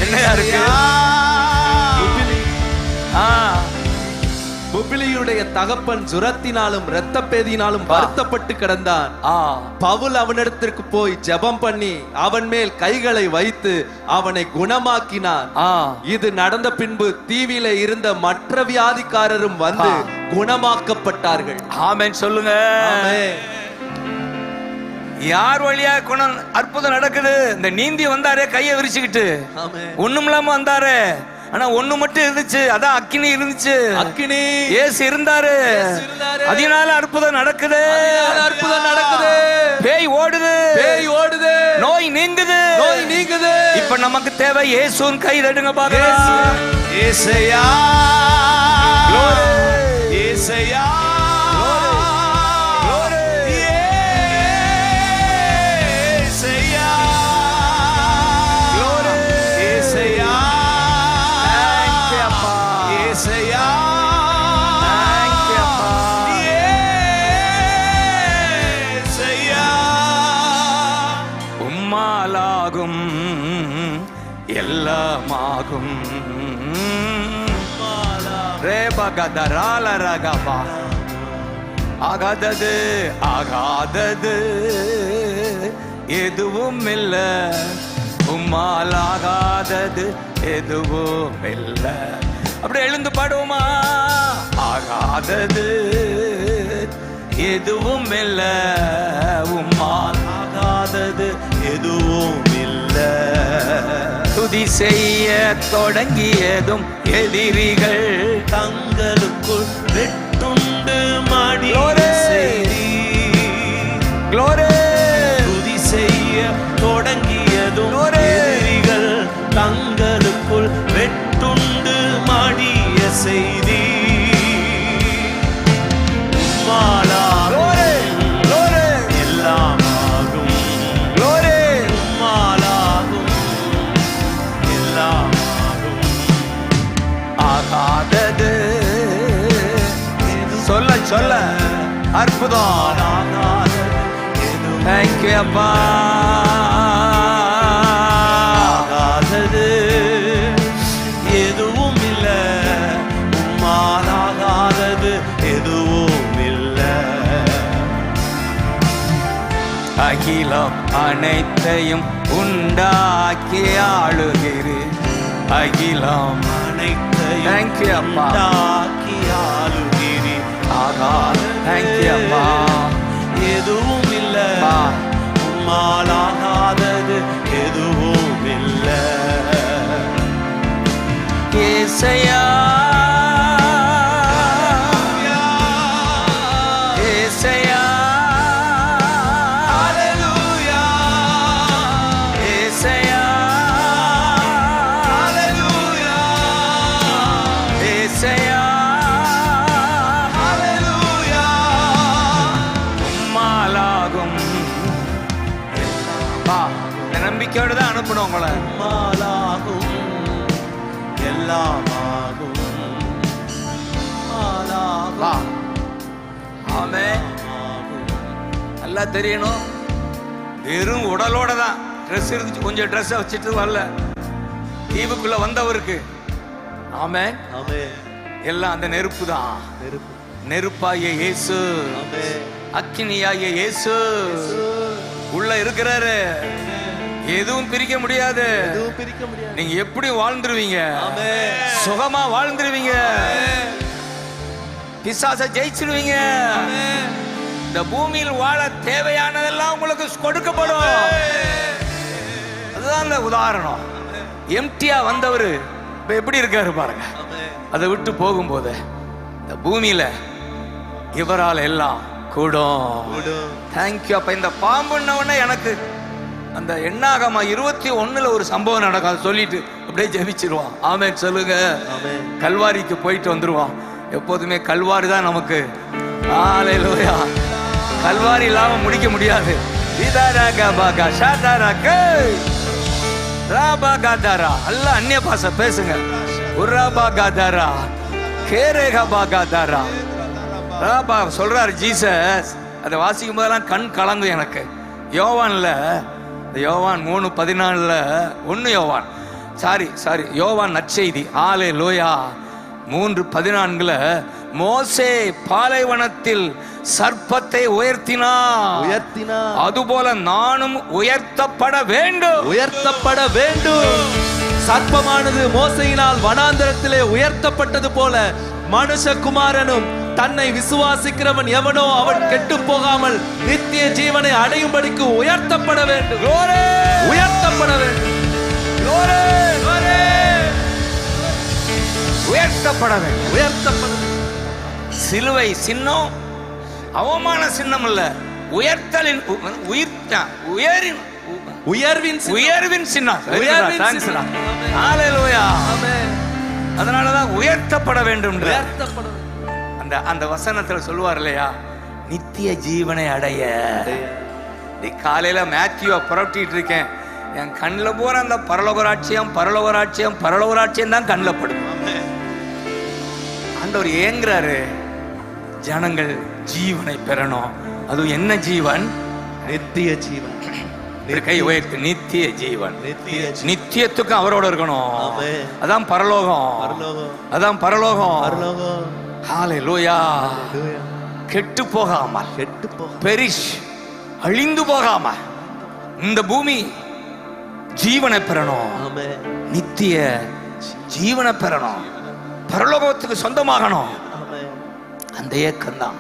என்னையா இருக்கு?
புபிலியுடைய தகப்பன் ஜுரத்தினாலும் இரத்த பேதியினாலும் வருத்தப்பட்டு கிடந்தான். பவுல் அவனிடத்திற்கு போய் ஜெபம் பண்ணி அவன் மேல் கைகளை வைத்து அவனை குணமாக்கினான். இது நடந்த பின்பு தீவிலே இருந்த மற்ற வியாதிக்காரரும் வந்து குணமாக்கப்பட்டார்கள்.
ஆமென் சொல்லுங்க. யார் வழியா குணம் அற்புதம் நடக்குது? இந்த நீந்தி வந்தாரே கையை விரிச்சுக்கிட்டு, ஒண்ணுமில்லாம வந்தாரு. ஆனா ஒண்ணு மட்டும் இருந்துச்சு, அதான் அக்கினி இருந்துச்சு. இயேசு இருந்தாரு. அதனால அற்புதம் நடக்குது. பேய் ஓடுது. நோய் நீங்குது. இப்ப நமக்கு தேவை இயேசுவின் கை தட்டுங்க பார்க்கலாம்.
ஏசையா, ஏசையா,
எல்லாமாகும். ஆகாதது எதுவும் இல்ல. உம்மால் ஆகாதது எதுவும் இல்ல. அப்படியே எழுந்து பாடுவோமா? ஆகாதது எதுவும் இல்ல. உம்மால் ஆகாதது எதுவும் இல்ல. துதி செய்ய தொடங்கியதும் எதிரிகள் தங்களுக்குள் வெட்டுண்டு மாடி செய்தி. துதி செய்ய தொடங்கியதும் எதிரிகள் தங்களுக்குள் வெட்டுண்டு மாடிய செய்தி. சொல்ல அற்புதம். தேங்க்யூ அப்பா. ஆகாதது எதுவும் இல்ல. உம்மால் ஆகாதது எதுவும் இல்ல. அகிலம் அனைத்தையும் உண்டாக்கி ஆளுகிறேன். அகிலம்
அனைத்தையும்
Thank you, அப்பா.
உண்டாக்கி ஆளுகிறீர்.
ஆகா, தேங்க்யூ அப்பா.
எதுவும் இல்ல,
அப்பா.
உம்மால் ஆகாதது எதுவும் இல்ல.
ஏசையா ஏசையா
ஹல்லேலூயா,
ஏசையா
ஹல்லேலூயா,
ஏசையா
ஹல்லேலூயா.
உம்மாலாகும். அப்பா, இந்த நம்பிக்கையோடு தான் அனுப்பணும் உங்களை.
உம்மாலாகும் எல்லாமாகும். உம்மாலாகும்
வா. ஆமென். நல்லா தெரியணும், வெறும் உடலோட தான் ட்ரெஸ் இருந்துச்சு, கொஞ்சம் ட்ரெஸ்ஸை வச்சுட்டு வரல தீவுக்குள்ள வந்தவருக்கு. ஆமென்.
ஆமென்.
எல்லாம் அந்த நெருப்பு தான்.
நெருப்பு.
நெருப்பாகிய இயேசு,
ஆமென்.
அக்கினியாகிய இயேசு உள்ள இருக்கிறாரு. எதுவும் பிரிக்க முடியாது.
எதுவும் பிரிக்க முடியாது.
நீங்க எப்படி வாழ்ந்துருவீங்க,
ஆமென்.
சுகமா வாழ்ந்துருவீங்க, பிசாசை ஜெயிச்சிருவீங்க. இந்த பூமியில் வாழ தேவையானதெல்லாம் உங்களுக்கு கொடுக்கப்படும். அதுதான் அந்த உதாரணம். எம்டியா வந்தவர் இப்ப எப்படி இருக்காரு பாருங்க. அதை விட்டு போகும்போது இந்த பூமியில இவரால் எல்லாம் கூடும். தேங்க்யூ. அப்ப இந்த பாம்புன்னவொடனே எனக்கு அந்த எண்ணாகமா 21 ஒரு சம்பவம் நடக்கும். அதை சொல்லிட்டு அப்படியே ஜெபிச்சிருவான். ஆமென் சொல்லுங்க. கல்வாரிக்கு போயிட்டு வந்துருவான். எப்போதுமே கல்வாரி தான் நமக்கு. ஹல்லேலூயா. கல்வாரி இல்லாம முடிக்க முடியாது. அல்ல அந்நிய பாஷை பேசுங்க. சொல்றாரு ஜீசஸ். அதை வாசிக்கும் போதெல்லாம் கண் கலங்கும் எனக்கு. யோவான்ல, யோவான் 3:14 யோவான் நற்செய்தி ஹல்லேலூயா 3:14 மோசே பாலைவனத்தில் சர்ப்பத்தை உயர்த்தினார், அதுபோல நானும் உயர்த்தப்பட வேண்டும்.
சர்ப்பமானது மோசையினால் வனாந்தரத்திலே உயர்த்தப்பட்டது போல மனுஷகுமாரனும் தன்னை விசுவாசிக்கிறவன் எவனோ அவன் கெட்டு போகாமல் நித்திய ஜீவனை அடையும்படிக்கு உயர்த்தப்பட வேண்டும். உயர்த்தப்பட வேண்டும்.
உயர்த்தப்பட வேண்டும்.
உயர்த்தப்பட.
சிலுவை சின்னம் அவமான சின்னம் இல்ல, உயர்த்தலின் உயர்வின் சின்னம். ஹல்லேலூயா. அதனாலதான் உயர்த்தப்பட வேண்டும். அந்த வசனத்துல சொல்லுவார் இல்லையா, நித்திய ஜீவனை அடைய. காலையில மேத்யூவை புரட்டிட்டு இருக்கேன், என் கண்ணில் போற அந்த பரலோகராட்சியம் தான் கண்ணில் படும். ஆண்டவர் ஏங்குறாரு, ஜனங்கள் ஜீவனை பெறணும். அது என்ன ஜீவன்?
நித்திய ஜீவன்.
கை உயர்த்து. நித்திய ஜீவன். நித்தியத்துக்கும் அவரோட இருக்கணும். அதான் பரலோகம். ஹல்லேலூயா. கெட்டு போகாமல், பெரிஷ் அழிந்து போகாமல் இந்த பூமி ஜீவனை பெறணும். நித்திய ஜீவனை பெறணும், பரலோகத்துக்கு சொந்தமாகணும். அந்த ஏக்கம் தான்.